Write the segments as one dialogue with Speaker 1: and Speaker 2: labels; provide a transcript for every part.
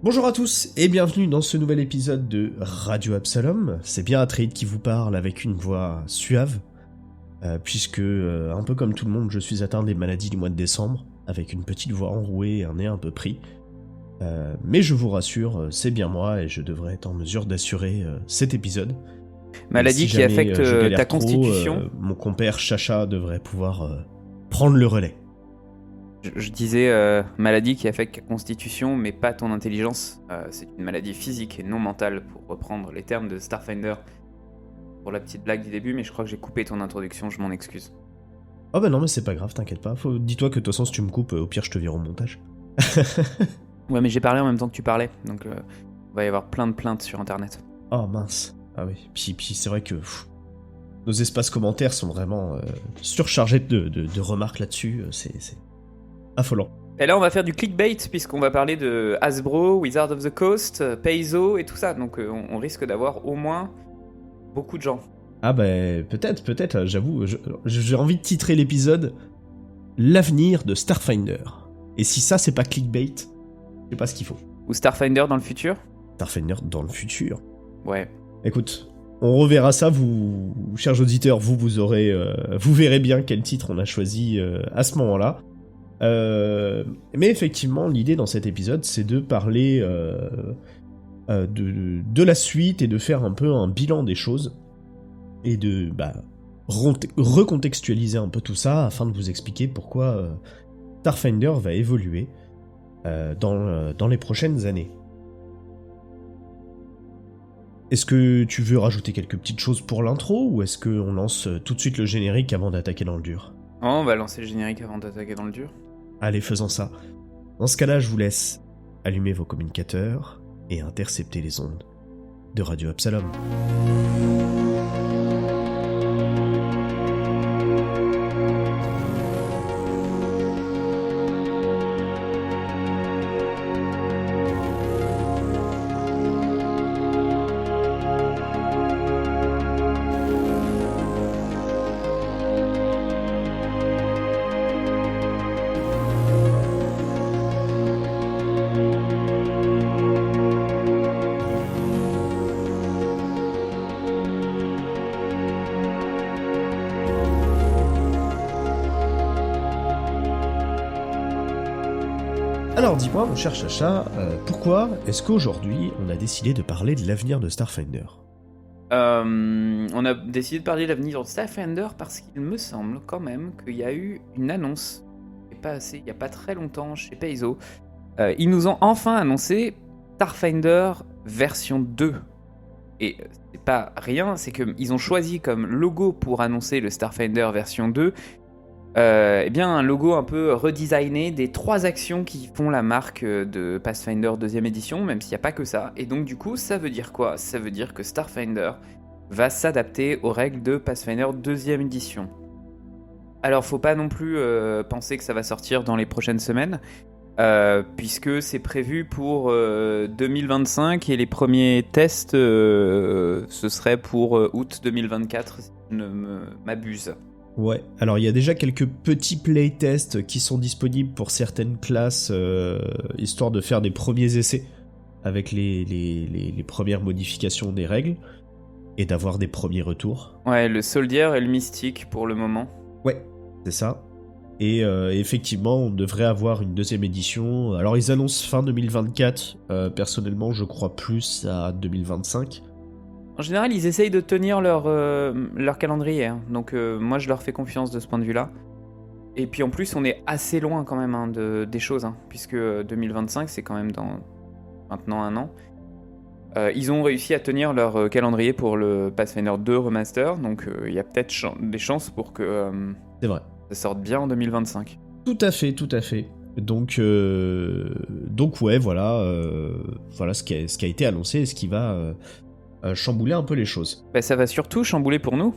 Speaker 1: Bonjour à tous et bienvenue dans ce nouvel épisode de Radio Absalom. C'est bien Atreid qui vous parle avec une voix suave, puisque, un peu comme tout le monde, je suis atteint des maladies du mois de décembre, avec une petite voix enrouée et un nez un peu pris. Mais je vous rassure, c'est bien moi et je devrais être en mesure d'assurer cet épisode.
Speaker 2: Maladie qui affecte ta constitution.
Speaker 1: Mon compère Chacha devrait pouvoir prendre le relais.
Speaker 2: Je disais maladie qui affecte ta constitution, mais pas ton intelligence. C'est une maladie physique et non mentale, pour reprendre les termes de Starfinder. Pour la petite blague du début, mais je crois que j'ai coupé ton introduction, je m'en excuse.
Speaker 1: Oh bah non, mais c'est pas grave, t'inquiète pas. Dis-toi que de toute façon, si tu me coupes, au pire, je te vire au montage.
Speaker 2: Ouais, mais j'ai parlé en même temps que tu parlais, donc il va y avoir plein de plaintes sur internet.
Speaker 1: Oh mince. Ah oui. Puis c'est vrai que nos espaces commentaires sont vraiment surchargés de remarques là-dessus. C'est affolant.
Speaker 2: Et là, on va faire du clickbait, puisqu'on va parler de Hasbro, Wizard of the Coast, Paizo et tout ça. Donc on risque d'avoir au moins beaucoup de gens.
Speaker 1: Ah bah peut-être, j'avoue. J'ai envie de titrer l'épisode L'avenir de Starfinder. Et si ça, c'est pas clickbait, je sais pas ce qu'il faut.
Speaker 2: Ou Starfinder dans le futur.
Speaker 1: Starfinder dans le futur.
Speaker 2: Ouais.
Speaker 1: Écoute, on reverra ça, vous, chers auditeurs, vous aurez, vous verrez bien quel titre on a choisi à ce moment-là. Mais effectivement, l'idée dans cet épisode, c'est de parler de la suite et de faire un peu un bilan des choses et de recontextualiser un peu tout ça afin de vous expliquer pourquoi Starfinder va évoluer dans les prochaines années. Est-ce que tu veux rajouter quelques petites choses pour l'intro, ou est-ce qu'on lance tout de suite le générique avant d'attaquer dans le dur ?
Speaker 2: Oh, on va lancer le générique avant d'attaquer dans le dur.
Speaker 1: Allez, faisons ça. Dans ce cas-là, je vous laisse allumer vos communicateurs et intercepter les ondes de Radio Absalom. Alors dis-moi, mon cher Chacha, pourquoi est-ce qu'aujourd'hui on a décidé de parler de l'avenir de Starfinder ?
Speaker 2: On a décidé de parler de l'avenir de Starfinder parce qu'il me semble quand même qu'il y a eu une annonce, il n'y a pas très longtemps chez Paizo. Ils nous ont enfin annoncé Starfinder version 2. Et c'est pas rien, c'est qu'ils ont choisi comme logo pour annoncer le Starfinder version 2 un logo un peu redesigné des 3 actions qui font la marque de Pathfinder 2ème édition, même s'il n'y a pas que ça. Et donc du coup, ça veut dire quoi ? Ça veut dire que Starfinder va s'adapter aux règles de Pathfinder 2ème édition. Alors faut pas non plus penser que ça va sortir dans les prochaines semaines, puisque c'est prévu pour 2025 et les premiers tests ce serait pour août 2024 si je ne m'abuse.
Speaker 1: Ouais, alors il y a déjà quelques petits playtests qui sont disponibles pour certaines classes, histoire de faire des premiers essais avec les premières modifications des règles, et d'avoir des premiers retours.
Speaker 2: Ouais, le Soldier et le Mystique pour le moment.
Speaker 1: Ouais, c'est ça. Et effectivement, on devrait avoir une 2ème édition. Alors ils annoncent fin 2024, personnellement je crois plus à 2025.
Speaker 2: En général, ils essayent de tenir leur calendrier, hein. Donc moi je leur fais confiance de ce point de vue-là. Et puis en plus, on est assez loin quand même des choses, hein, puisque 2025 c'est quand même dans maintenant un an. Ils ont réussi à tenir leur calendrier pour le Pathfinder 2 Remaster, donc il y a peut-être des chances pour que
Speaker 1: c'est vrai.
Speaker 2: Ça sorte bien en 2025.
Speaker 1: Tout à fait. Donc ouais, voilà ce qui a été annoncé et ce qui va chambouler un peu les choses.
Speaker 2: Bah, ça va surtout chambouler pour nous.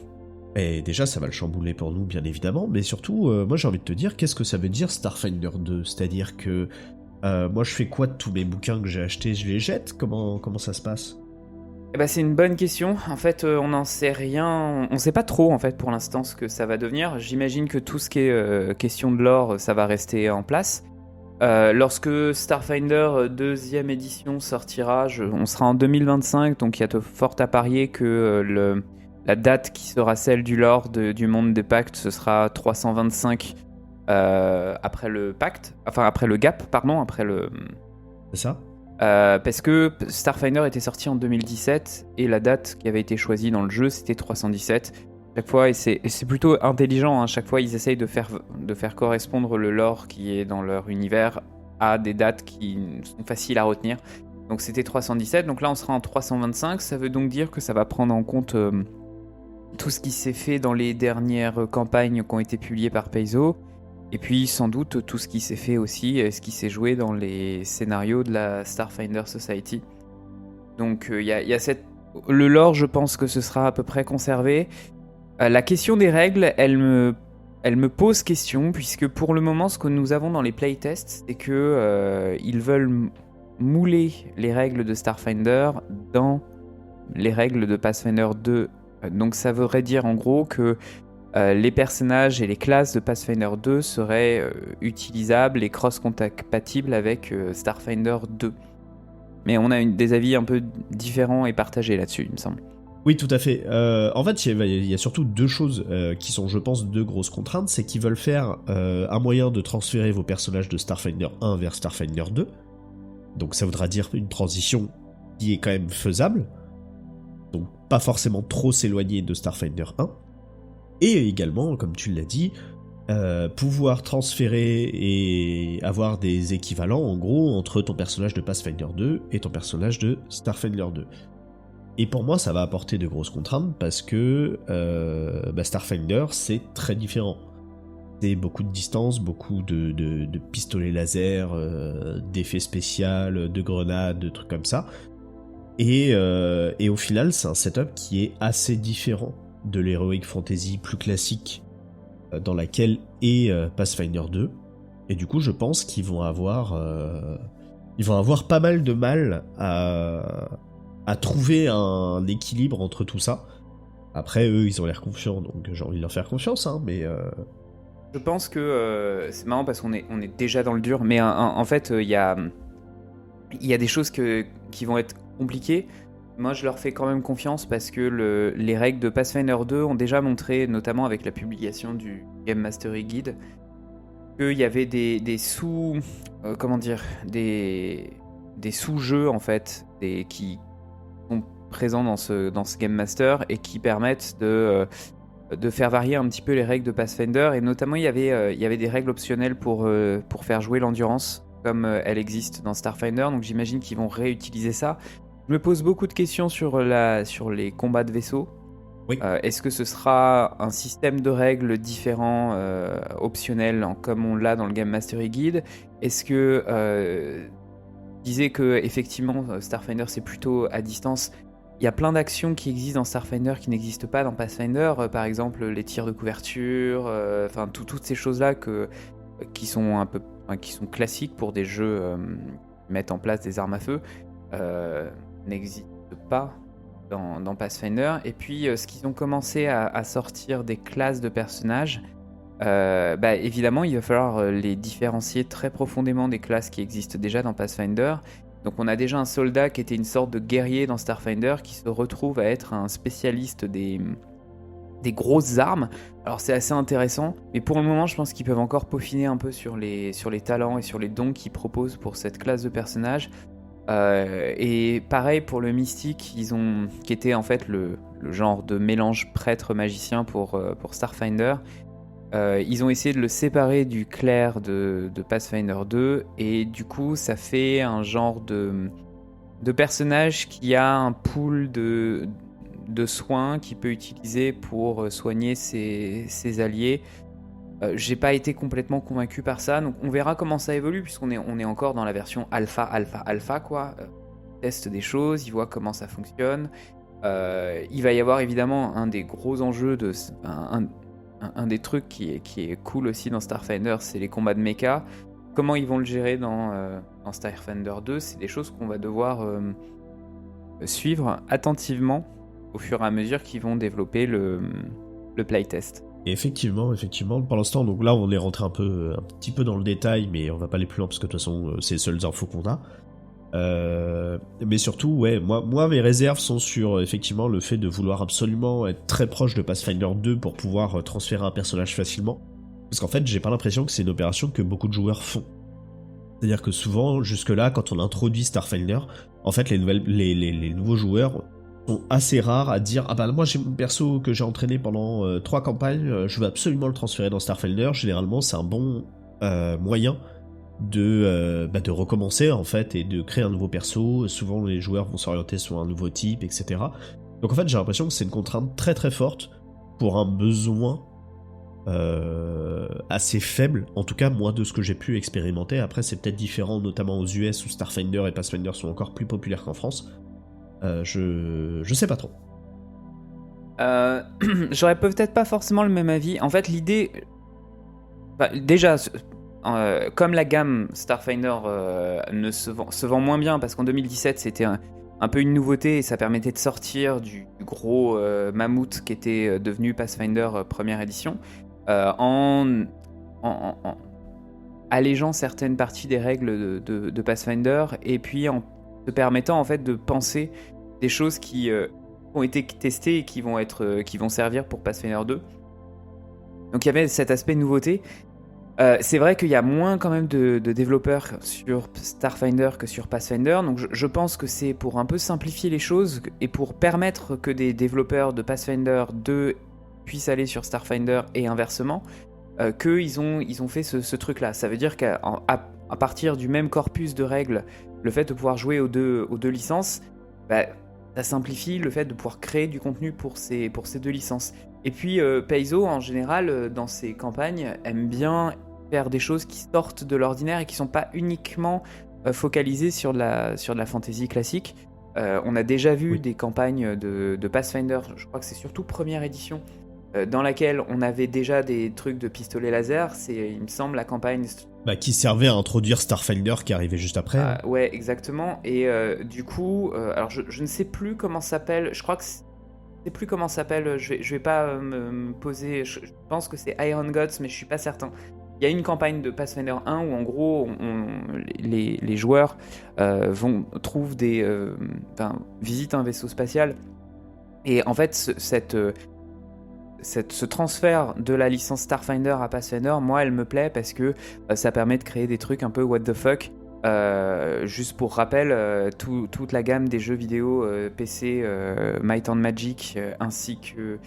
Speaker 1: Et déjà, ça va le chambouler pour nous, bien évidemment, mais surtout, moi j'ai envie de te dire, qu'est-ce que ça veut dire Starfinder 2 ? C'est-à-dire que moi je fais quoi de tous mes bouquins que j'ai achetés ? Je les jette ? Comment ça se passe ?
Speaker 2: Eh ben, c'est une bonne question. En fait, on n'en sait rien. On sait pas trop, en fait, pour l'instant, ce que ça va devenir. J'imagine que tout ce qui est question de lore, ça va rester en place. Lorsque Starfinder deuxième édition sortira, on sera en 2025, donc il y a de fort à parier que la date qui sera celle du lore du monde des pactes, ce sera 325 après le pacte, enfin après le gap, pardon, après le...
Speaker 1: C'est ça?
Speaker 2: Parce que Starfinder était sorti en 2017 et la date qui avait été choisie dans le jeu, c'était 317. Chaque fois, et c'est plutôt intelligent, hein, chaque fois ils essayent de faire correspondre le lore qui est dans leur univers à des dates qui sont faciles à retenir. Donc c'était 317, donc là on sera en 325, ça veut donc dire que ça va prendre en compte tout ce qui s'est fait dans les dernières campagnes qui ont été publiées par Paizo, et puis sans doute tout ce qui s'est fait aussi, ce qui s'est joué dans les scénarios de la Starfinder Society. Donc il y a le lore, je pense que ce sera à peu près conservé. La question des règles, elle me pose question, puisque pour le moment, ce que nous avons dans les playtests, c'est que ils veulent mouler les règles de Starfinder dans les règles de Pathfinder 2. Donc ça voudrait dire en gros que les personnages et les classes de Pathfinder 2 seraient utilisables et cross-compatibles avec Starfinder 2. Mais on a des avis un peu différents et partagés là-dessus, il me semble.
Speaker 1: Oui, tout à fait. En fait, il y a surtout deux choses qui sont, je pense, deux grosses contraintes. C'est qu'ils veulent faire un moyen de transférer vos personnages de Starfinder 1 vers Starfinder 2. Donc ça voudra dire une transition qui est quand même faisable. Donc pas forcément trop s'éloigner de Starfinder 1. Et également, comme tu l'as dit, pouvoir transférer et avoir des équivalents, en gros, entre ton personnage de Pathfinder 2 et ton personnage de Starfinder 2. Et pour moi, ça va apporter de grosses contraintes parce que Starfinder, c'est très différent. C'est beaucoup de distance, beaucoup de pistolets laser, d'effets spéciaux, de grenades, de trucs comme ça. Et au final, c'est un setup qui est assez différent de l'Heroic Fantasy plus classique dans laquelle est Pathfinder 2. Et du coup, je pense qu'ils vont avoir pas mal de mal à trouver un équilibre entre tout ça. Après, eux, ils ont l'air confiants, donc j'ai envie de leur faire confiance, hein, mais...
Speaker 2: Je pense que c'est marrant parce qu'on est déjà dans le dur, mais en fait, il y a des choses qui vont être compliquées. Moi, je leur fais quand même confiance parce que les règles de Pathfinder 2 ont déjà montré, notamment avec la publication du Game Mastery Guide, qu'il y avait des sous-jeux, en fait, qui sont présents dans ce Game Master et qui permettent de faire varier un petit peu les règles de Pathfinder, et notamment il y avait des règles optionnelles pour faire jouer l'endurance comme elle existe dans Starfinder, donc j'imagine qu'ils vont réutiliser ça. Je me pose beaucoup de questions sur les combats de vaisseaux.
Speaker 1: Oui.
Speaker 2: Est-ce que ce sera un système de règles différent, optionnel, comme on l'a dans le Game Mastery Guide? Est-ce que disait que effectivement Starfinder c'est plutôt à distance? Il y a plein d'actions qui existent dans Starfinder qui n'existent pas dans Pathfinder, par exemple les tirs de couverture, toutes ces choses-là qui sont classiques pour des jeux qui mettent en place des armes à feu, n'existent pas dans Pathfinder. Et puis ce qu'ils ont commencé à sortir des classes de personnages, évidemment il va falloir les différencier très profondément des classes qui existent déjà dans Pathfinder. Donc on a déjà un soldat qui était une sorte de guerrier dans Starfinder qui se retrouve à être un spécialiste des grosses armes. Alors c'est assez intéressant, mais pour le moment je pense qu'ils peuvent encore peaufiner un peu sur les talents et sur les dons qu'ils proposent pour cette classe de personnages. Et pareil pour le mystique, qui était en fait le genre de mélange prêtre-magicien pour Starfinder. Ils ont essayé de le séparer du clerc de Pathfinder 2, et du coup ça fait un genre de personnage qui a un pool de soins qu'il peut utiliser pour soigner ses alliés. J'ai pas été complètement convaincu par ça, donc on verra comment ça évolue, puisqu'on est encore dans la version alpha quoi. Teste des choses, il voit comment ça fonctionne. Il va y avoir évidemment un des gros enjeux un des trucs qui est cool aussi dans Starfinder, c'est les combats de mecha. Comment ils vont le gérer dans Starfinder 2, c'est des choses qu'on va devoir suivre attentivement au fur et à mesure qu'ils vont développer le playtest.
Speaker 1: Et effectivement, pour l'instant, donc là on est rentré un petit peu dans le détail, mais on va pas aller plus loin parce que de toute façon c'est les seules infos qu'on a. Mais surtout, ouais, moi mes réserves sont sur effectivement le fait de vouloir absolument être très proche de Pathfinder 2 pour pouvoir transférer un personnage facilement. Parce qu'en fait, j'ai pas l'impression que c'est une opération que beaucoup de joueurs font. C'est-à-dire que souvent, jusque-là, quand on introduit Starfinder, en fait, les nouveaux joueurs sont assez rares à dire « Ah bah moi j'ai mon perso que j'ai entraîné pendant 3 campagnes, je veux absolument le transférer dans Starfinder ». Généralement, c'est un bon moyen de recommencer en fait et de créer un nouveau perso. Souvent, les joueurs vont s'orienter sur un nouveau type, etc. Donc en fait, j'ai l'impression que c'est une contrainte très très forte pour un besoin assez faible, en tout cas moi de ce que j'ai pu expérimenter. Après c'est peut-être différent, notamment aux US où Starfinder et Pathfinder sont encore plus populaires qu'en France. Je sais pas trop.
Speaker 2: J'aurais peut-être pas forcément le même avis. En fait l'idée... déjà, comme la gamme Starfinder se vend moins bien, parce qu'en 2017 c'était un peu une nouveauté et ça permettait de sortir du gros mammouth qui était devenu Pathfinder première édition, en allégeant certaines parties des règles de Pathfinder et puis en te permettant en fait de penser des choses qui ont été testées et qui vont servir pour Pathfinder 2. Donc il y avait cet aspect nouveauté. C'est vrai qu'il y a moins quand même de développeurs sur Starfinder que sur Pathfinder, donc je pense que c'est pour un peu simplifier les choses et pour permettre que des développeurs de Pathfinder 2 puissent aller sur Starfinder et inversement, qu'ils ont fait ce truc-là. Ça veut dire qu'à partir du même corpus de règles, le fait de pouvoir jouer aux deux licences, ça simplifie le fait de pouvoir créer du contenu pour ces deux licences. Et puis Paizo, en général, dans ses campagnes, aime bien faire des choses qui sortent de l'ordinaire et qui ne sont pas uniquement focalisées sur de la fantasy classique. On a déjà vu des campagnes de Pathfinder, je crois que c'est surtout première édition, dans laquelle on avait déjà des trucs de pistolet laser. C'est, il me semble, la campagne...
Speaker 1: qui servait à introduire Starfinder qui arrivait juste après.
Speaker 2: Ouais, exactement. Et du coup, alors je ne sais plus comment ça s'appelle, je crois que je sais plus comment ça s'appelle, je vais pas me poser, je pense que c'est Iron Gods, mais je suis pas certain. Il y a une campagne de Pathfinder 1 où en gros les joueurs trouvent visitent un vaisseau spatial, et en fait ce transfert de la licence Starfinder à Pathfinder, moi elle me plaît parce que ça permet de créer des trucs un peu what the fuck. Juste pour rappel, toute la gamme des jeux vidéo PC, Might and Magic ainsi que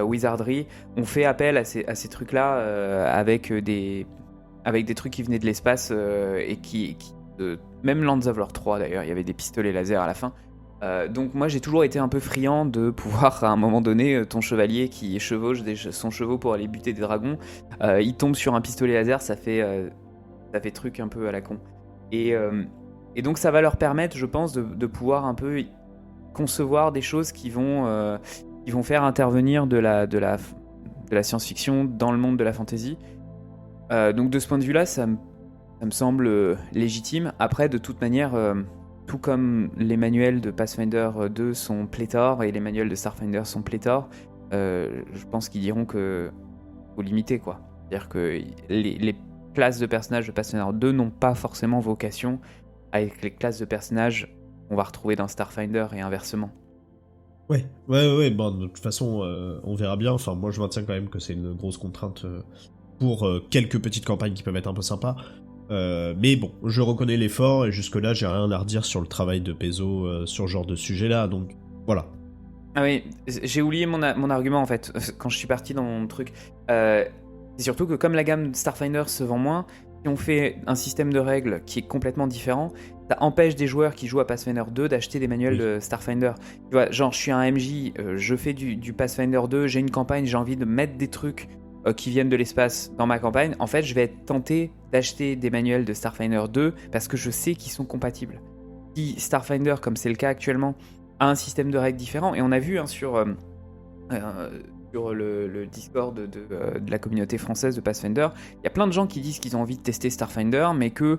Speaker 2: Wizardry ont fait appel à ces trucs-là avec des trucs qui venaient de l'espace et même Lands of Lore 3 d'ailleurs, il y avait des pistolets laser à la fin. Donc moi j'ai toujours été un peu friand de pouvoir à un moment donné ton chevalier qui chevauche son chevaux pour aller buter des dragons, il tombe sur un pistolet laser, ça fait truc un peu à la con. Et donc ça va leur permettre, je pense, de pouvoir un peu concevoir des choses qui vont faire intervenir de la science-fiction dans le monde de la fantasy. Donc de ce point de vue-là, ça me semble légitime. Après, de toute manière, tout comme les manuels de Pathfinder 2 sont pléthores et les manuels de Starfinder sont pléthores, je pense qu'ils diront que faut limiter, quoi. C'est-à-dire que les classes de personnages de Pathfinder 2 n'ont pas forcément vocation avec les classes de personnages qu'on va retrouver dans Starfinder et inversement.
Speaker 1: Ouais, bon, de toute façon, on verra bien. Enfin, moi, je maintiens quand même que c'est une grosse contrainte pour quelques petites campagnes qui peuvent être un peu sympas. Mais bon, je reconnais l'effort, et jusque-là, j'ai rien à redire sur le travail de Paizo sur ce genre de sujet-là, donc voilà.
Speaker 2: Ah oui, j'ai oublié mon argument, en fait, quand je suis parti dans mon truc. C'est surtout que comme la gamme Starfinder se vend moins, si on fait un système de règles qui est complètement différent, ça empêche des joueurs qui jouent à Pathfinder 2 d'acheter des manuels de Starfinder. Tu vois, genre, je suis un MJ, je fais du Pathfinder 2, j'ai une campagne, j'ai envie de mettre des trucs qui viennent de l'espace dans ma campagne. En fait, je vais être tenté d'acheter des manuels de Starfinder 2 parce que je sais qu'ils sont compatibles. Si Starfinder, comme c'est le cas actuellement, a un système de règles différent, et on a vu sur le Discord de la communauté française de Pathfinder, il y a plein de gens qui disent qu'ils ont envie de tester Starfinder, mais que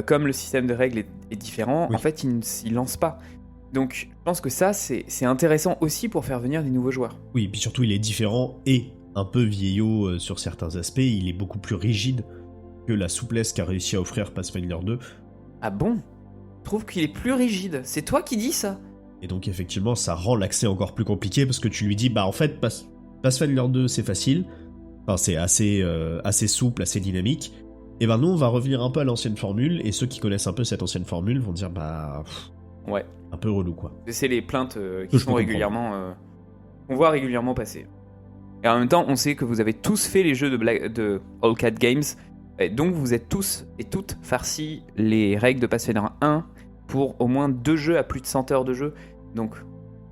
Speaker 2: comme le système de règles est différent, en fait, ils ne lancent pas. Donc, je pense que ça, c'est intéressant aussi pour faire venir des nouveaux joueurs.
Speaker 1: Oui, et puis surtout, il est différent et un peu vieillot sur certains aspects, il est beaucoup plus rigide que la souplesse qu'a réussi à offrir Pathfinder 2.
Speaker 2: Ah bon ? Je trouve qu'il est plus rigide. C'est toi qui dis ça ?
Speaker 1: Et donc effectivement, ça rend l'accès encore plus compliqué parce que tu lui dis, bah en fait, Pathfinder 2 c'est facile, enfin c'est assez souple, assez dynamique, et ben nous on va revenir un peu à l'ancienne formule, et ceux qui connaissent un peu cette ancienne formule vont dire, bah...
Speaker 2: Ouais.
Speaker 1: Un peu relou quoi.
Speaker 2: C'est les plaintes qui sont régulièrement... qu'on voit régulièrement passer. Et en même temps, on sait que vous avez tous fait les jeux de All Cat Games, et donc vous êtes tous et toutes farcis les règles de Pathfinder 1 pour au moins 2 jeux à plus de 100 heures de jeu. Donc,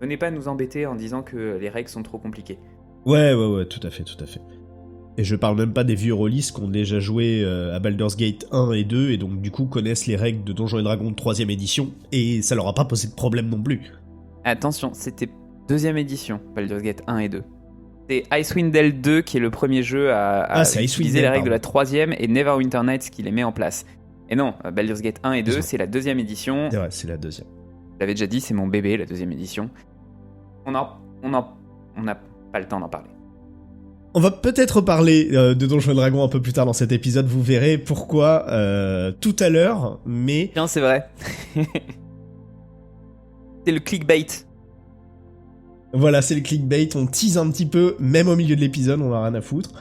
Speaker 2: venez pas nous embêter en disant que les règles sont trop compliquées.
Speaker 1: Ouais, tout à fait. Et je parle même pas des vieux rôlistes qui ont déjà joué à Baldur's Gate 1 et 2, et donc du coup connaissent les règles de Donjons et Dragons de 3ème édition, et ça leur a pas posé de problème non plus.
Speaker 2: Attention, c'était 2ème édition, Baldur's Gate 1 et 2. C'est Icewind Dale 2 qui est le premier jeu à utiliser les règles de la 3ème, et Neverwinter Nights qui les met en place. Et non, Baldur's Gate 1 et 2, c'est la 2ème édition.
Speaker 1: C'est vrai, c'est la 2ème.
Speaker 2: Je l'avais déjà dit, c'est mon bébé, la 2ème édition. On n'a pas le temps d'en parler.
Speaker 1: On va peut-être parler de Donjons et Dragons un peu plus tard dans cet épisode, vous verrez pourquoi tout à l'heure, mais...
Speaker 2: Tiens, c'est vrai. C'est le clickbait.
Speaker 1: Voilà, c'est le clickbait, on tease un petit peu, même au milieu de l'épisode, on a rien à foutre.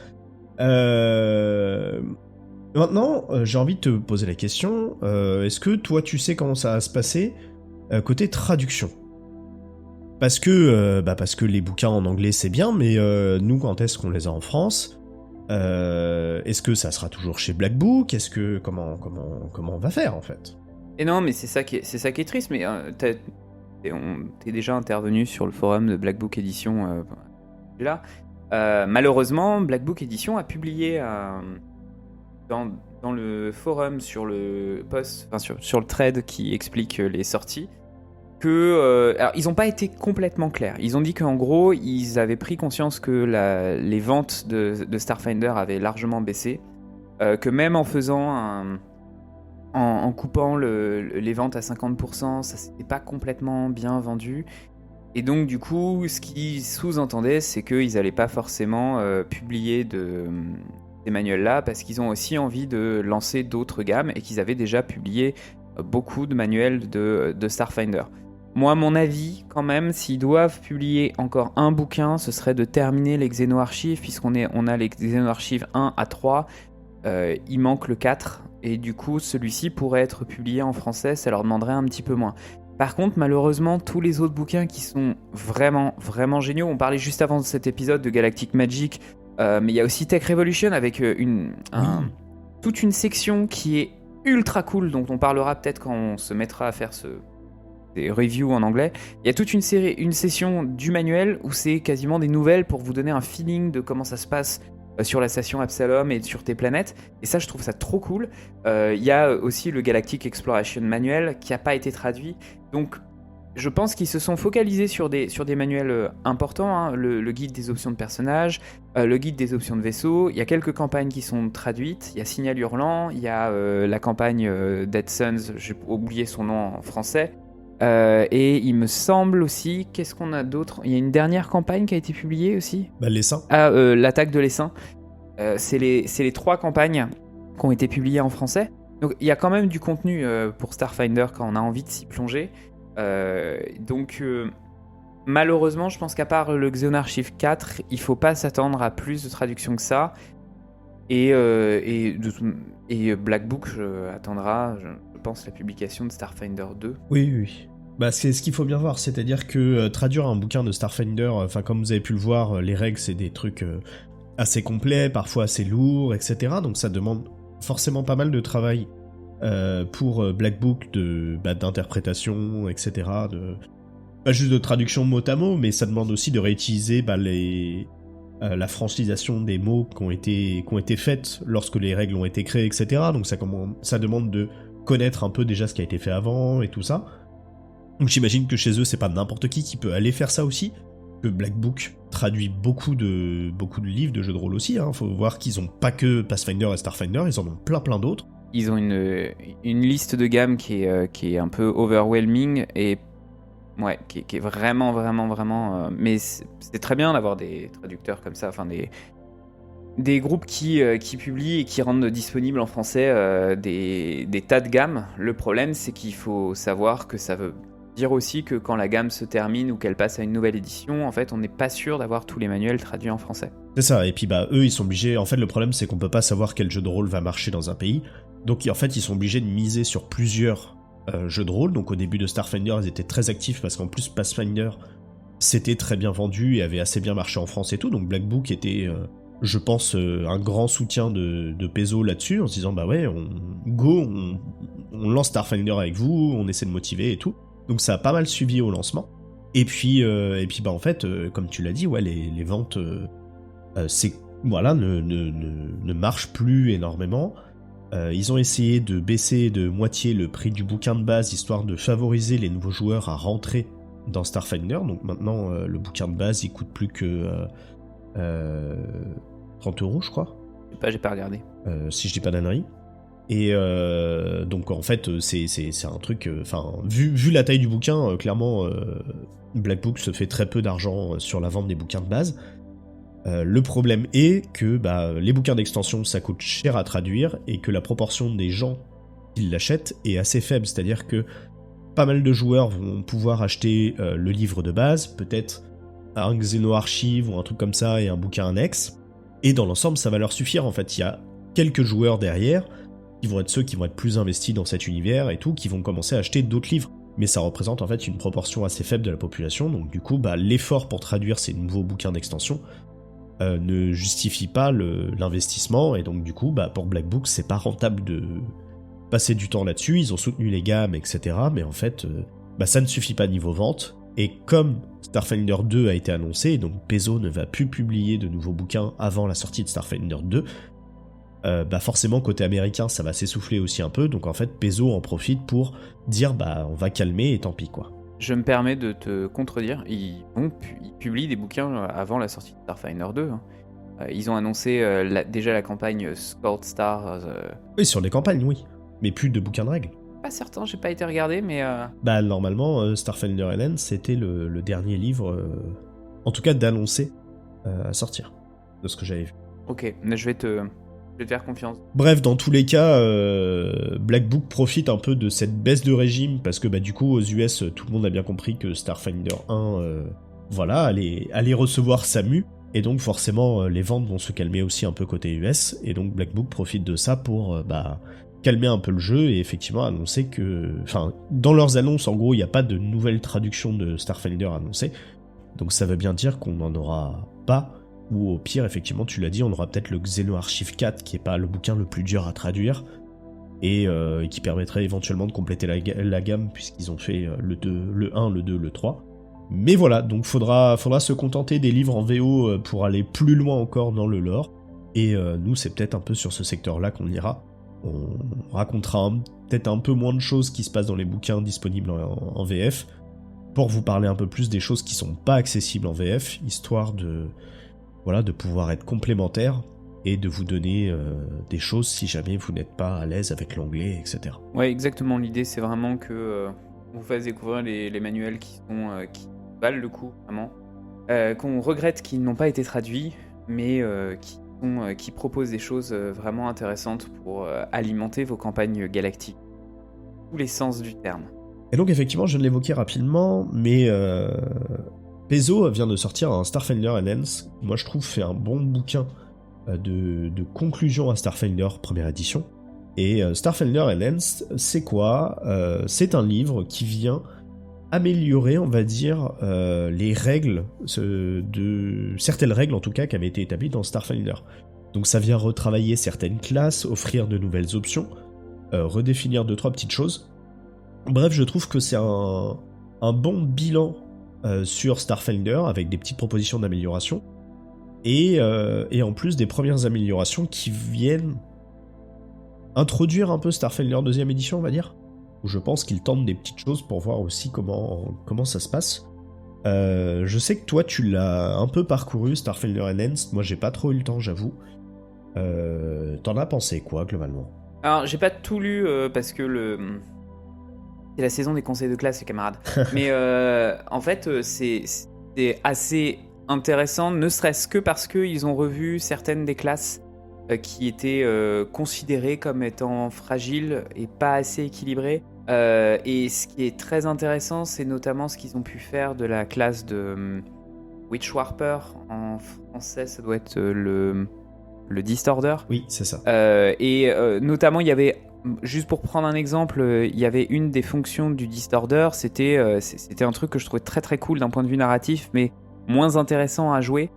Speaker 1: Maintenant, j'ai envie de te poser la question, est-ce que toi tu sais comment ça va se passer côté traduction ? Parce que les bouquins en anglais c'est bien, mais nous quand est-ce qu'on les a en France ? Est-ce que ça sera toujours chez Black Book ? Est-ce que comment on va faire en fait ?
Speaker 2: Et non, mais c'est ça qui est triste. Mais t'es déjà intervenu sur le forum de Black Book Edition. Là, malheureusement, Black Book Edition a publié dans le forum sur le post, enfin sur le thread qui explique les sorties. Alors, ils n'ont pas été complètement clairs. Ils ont dit qu'en gros, ils avaient pris conscience que les ventes de Starfinder avaient largement baissé, que même en faisant en coupant les ventes à 50%, ça s'était pas complètement bien vendu. Et donc du coup, ce qu'ils sous-entendaient, c'est qu'ils n'allaient pas forcément publier ces manuels-là, parce qu'ils ont aussi envie de lancer d'autres gammes, et qu'ils avaient déjà publié beaucoup de manuels de Starfinder. Moi, mon avis, quand même, s'ils doivent publier encore un bouquin, ce serait de terminer les Xeno-archives, puisqu'on a les Xeno-archives 1 à 3, il manque le 4, et du coup, celui-ci pourrait être publié en français, ça leur demanderait un petit peu moins. Par contre, malheureusement, tous les autres bouquins qui sont vraiment, vraiment géniaux, on parlait juste avant de cet épisode de Galactic Magic, mais il y a aussi Tech Revolution avec toute une section qui est ultra cool, dont on parlera peut-être quand on se mettra à faire des reviews en anglais. Il y a toute une session du manuel où c'est quasiment des nouvelles pour vous donner un feeling de comment ça se passe sur la station Absalom et sur tes planètes. Et ça, je trouve ça trop cool. Il y a aussi le Galactic Exploration Manual qui n'a pas été traduit. Donc, je pense qu'ils se sont focalisés sur des manuels importants, hein. Le guide des options de personnages, le guide des options de vaisseau. Il y a quelques campagnes qui sont traduites. Il y a Signal Hurlant, il y a la campagne Dead Suns, j'ai oublié son nom en français. Et il me semble aussi, qu'est-ce qu'on a d'autre ? Il y a une dernière campagne qui a été publiée aussi.
Speaker 1: L'essaim.
Speaker 2: L'attaque de l'essaim. C'est les 3 campagnes qui ont été publiées en français. Donc il y a quand même du contenu pour Starfinder quand on a envie de s'y plonger. Malheureusement, je pense qu'à part le Xeno-Archive 4, il faut pas s'attendre à plus de traductions que ça. Et Black Book attendra, je pense, la publication de Starfinder 2.
Speaker 1: Oui. C'est ce qu'il faut bien voir, c'est-à-dire que traduire un bouquin de Starfinder, comme vous avez pu le voir, les règles c'est des trucs assez complets, parfois assez lourds, etc. Donc ça demande forcément pas mal de travail pour Black Book d'interprétation, etc. Pas juste de traduction mot à mot, mais ça demande aussi de réutiliser la francisation des mots qui ont été faites lorsque les règles ont été créées, etc. Donc ça demande de connaître un peu déjà ce qui a été fait avant et tout ça. Donc j'imagine que chez eux, c'est pas n'importe qui peut aller faire ça aussi. Que Black Book traduit beaucoup de livres de jeux de rôle aussi. Faut voir qu'ils ont pas que Pathfinder et Starfinder, ils en ont plein d'autres.
Speaker 2: Ils ont une liste de gamme qui est un peu overwhelming, et Ouais, qui est vraiment, vraiment, vraiment. Mais c'est très bien d'avoir des traducteurs comme ça, enfin des groupes qui publient et qui rendent disponibles en français des tas de gammes. Le problème, c'est qu'il faut savoir que ça veut dire aussi que quand la gamme se termine ou qu'elle passe à une nouvelle édition, en fait, on n'est pas sûr d'avoir tous les manuels traduits en français.
Speaker 1: C'est ça, et puis eux ils sont obligés, en fait le problème c'est qu'on peut pas savoir quel jeu de rôle va marcher dans un pays, donc en fait ils sont obligés de miser sur plusieurs jeux de rôle, donc au début de Starfinder ils étaient très actifs parce qu'en plus Pathfinder c'était très bien vendu et avait assez bien marché en France et tout, donc Black Book était, je pense, un grand soutien de Paizo là-dessus, en se disant bah ouais, on lance Starfinder avec vous, on essaie de motiver et tout, donc ça a pas mal suivi au lancement, et puis en fait, comme tu l'as dit, ouais, les ventes... ne marche plus énormément. Ils ont essayé de baisser de moitié le prix du bouquin de base, histoire de favoriser les nouveaux joueurs à rentrer dans Starfinder. Donc maintenant, le bouquin de base, il coûte plus que 30€, je crois.
Speaker 2: J'ai pas regardé.
Speaker 1: Si je dis pas d'annerie. Et donc en fait, c'est un truc... vu la taille du bouquin, clairement, Black Book se fait très peu d'argent sur la vente des bouquins de base. Le problème est que les bouquins d'extension ça coûte cher à traduire et que la proportion des gens qui l'achètent est assez faible, c'est-à-dire que pas mal de joueurs vont pouvoir acheter le livre de base, peut-être un Xeno-Archive ou un truc comme ça et un bouquin annexe, et dans l'ensemble ça va leur suffire en fait. Il y a quelques joueurs derrière qui vont être ceux qui vont être plus investis dans cet univers et tout, qui vont commencer à acheter d'autres livres. Mais ça représente en fait une proportion assez faible de la population, donc du coup l'effort pour traduire ces nouveaux bouquins d'extension ne justifie pas l'investissement, et donc du coup pour Black Book c'est pas rentable de passer du temps là-dessus. Ils ont soutenu les gammes etc, mais en fait ça ne suffit pas niveau vente, et comme Starfinder 2 a été annoncé, donc Paizo ne va plus publier de nouveaux bouquins avant la sortie de Starfinder 2, forcément côté américain ça va s'essouffler aussi un peu, donc en fait Paizo en profite pour dire on va calmer et tant pis quoi.
Speaker 2: Je me permets de te contredire, ils publient des bouquins avant la sortie de Starfinder 2. Hein. Ils ont annoncé déjà la campagne Scored Stars.
Speaker 1: Oui, sur les campagnes, oui. Mais plus de bouquins de règles.
Speaker 2: Pas certain, j'ai pas été regardé, mais...
Speaker 1: Normalement, Starfinder Alliance, c'était le dernier livre, en tout cas d'annoncer à sortir, de ce que j'avais vu.
Speaker 2: Ok, mais je vais te faire confiance.
Speaker 1: Bref, dans tous les cas, Black Book profite un peu de cette baisse de régime, parce que du coup, aux US, tout le monde a bien compris que Starfinder 1, allait recevoir sa mue, et donc forcément, les ventes vont se calmer aussi un peu côté US, et donc Black Book profite de ça pour calmer un peu le jeu, et effectivement annoncer que... Enfin, dans leurs annonces, en gros, il n'y a pas de nouvelle traduction de Starfinder annoncée, donc ça veut bien dire qu'on n'en aura pas, ou au pire, effectivement, tu l'as dit, on aura peut-être le Xeno-Archive 4, qui est pas le bouquin le plus dur à traduire, et qui permettrait éventuellement de compléter la gamme, puisqu'ils ont fait le 1, le 2, le 3. Mais voilà, donc faudra se contenter des livres en VO pour aller plus loin encore dans le lore, et nous, c'est peut-être un peu sur ce secteur-là qu'on ira. On racontera peut-être un peu moins de choses qui se passent dans les bouquins disponibles en VF, pour vous parler un peu plus des choses qui sont pas accessibles en VF, histoire de pouvoir être complémentaire et de vous donner des choses si jamais vous n'êtes pas à l'aise avec l'anglais, etc.
Speaker 2: Ouais, exactement. L'idée, c'est vraiment que on vous fasse découvrir les manuels qui valent le coup, vraiment. Qu'on regrette qu'ils n'ont pas été traduits, mais qui proposent des choses vraiment intéressantes pour alimenter vos campagnes galactiques. Tous les sens du terme.
Speaker 1: Et donc, effectivement, je viens de l'évoquer rapidement, mais... Paizo vient de sortir un Starfinder Enhance, moi je trouve fait un bon bouquin de conclusion à Starfinder première édition. Et Starfinder Enhance, c'est quoi ? C'est un livre qui vient améliorer, on va dire, les règles, certaines règles en tout cas qui avaient été établies dans Starfinder. Donc ça vient retravailler certaines classes, offrir de nouvelles options, redéfinir 2-3 petites choses. Bref, je trouve que c'est un bon bilan sur Starfinder, avec des petites propositions d'amélioration, et en plus des premières améliorations qui viennent introduire un peu Starfinder deuxième édition, on va dire, où je pense qu'ils tentent des petites choses pour voir aussi comment ça se passe. Je sais que toi tu l'as un peu parcouru, Starfinder Enhanced, moi j'ai pas trop eu le temps, j'avoue. T'en as pensé quoi, globalement ?
Speaker 2: Alors, j'ai pas tout lu parce que C'est la saison des conseils de classe, les camarades. Mais en fait, c'est assez intéressant, ne serait-ce que parce qu'ils ont revu certaines des classes qui étaient considérées comme étant fragiles et pas assez équilibrées. Et ce qui est très intéressant, c'est notamment ce qu'ils ont pu faire de la classe de Witchwarper. En français, ça doit être le Distorder.
Speaker 1: Oui, c'est ça.
Speaker 2: Notamment, il y avait, juste pour prendre un exemple, il y avait une des fonctions du Distorder, c'était un truc que je trouvais très très cool d'un point de vue narratif, mais moins intéressant à jouer.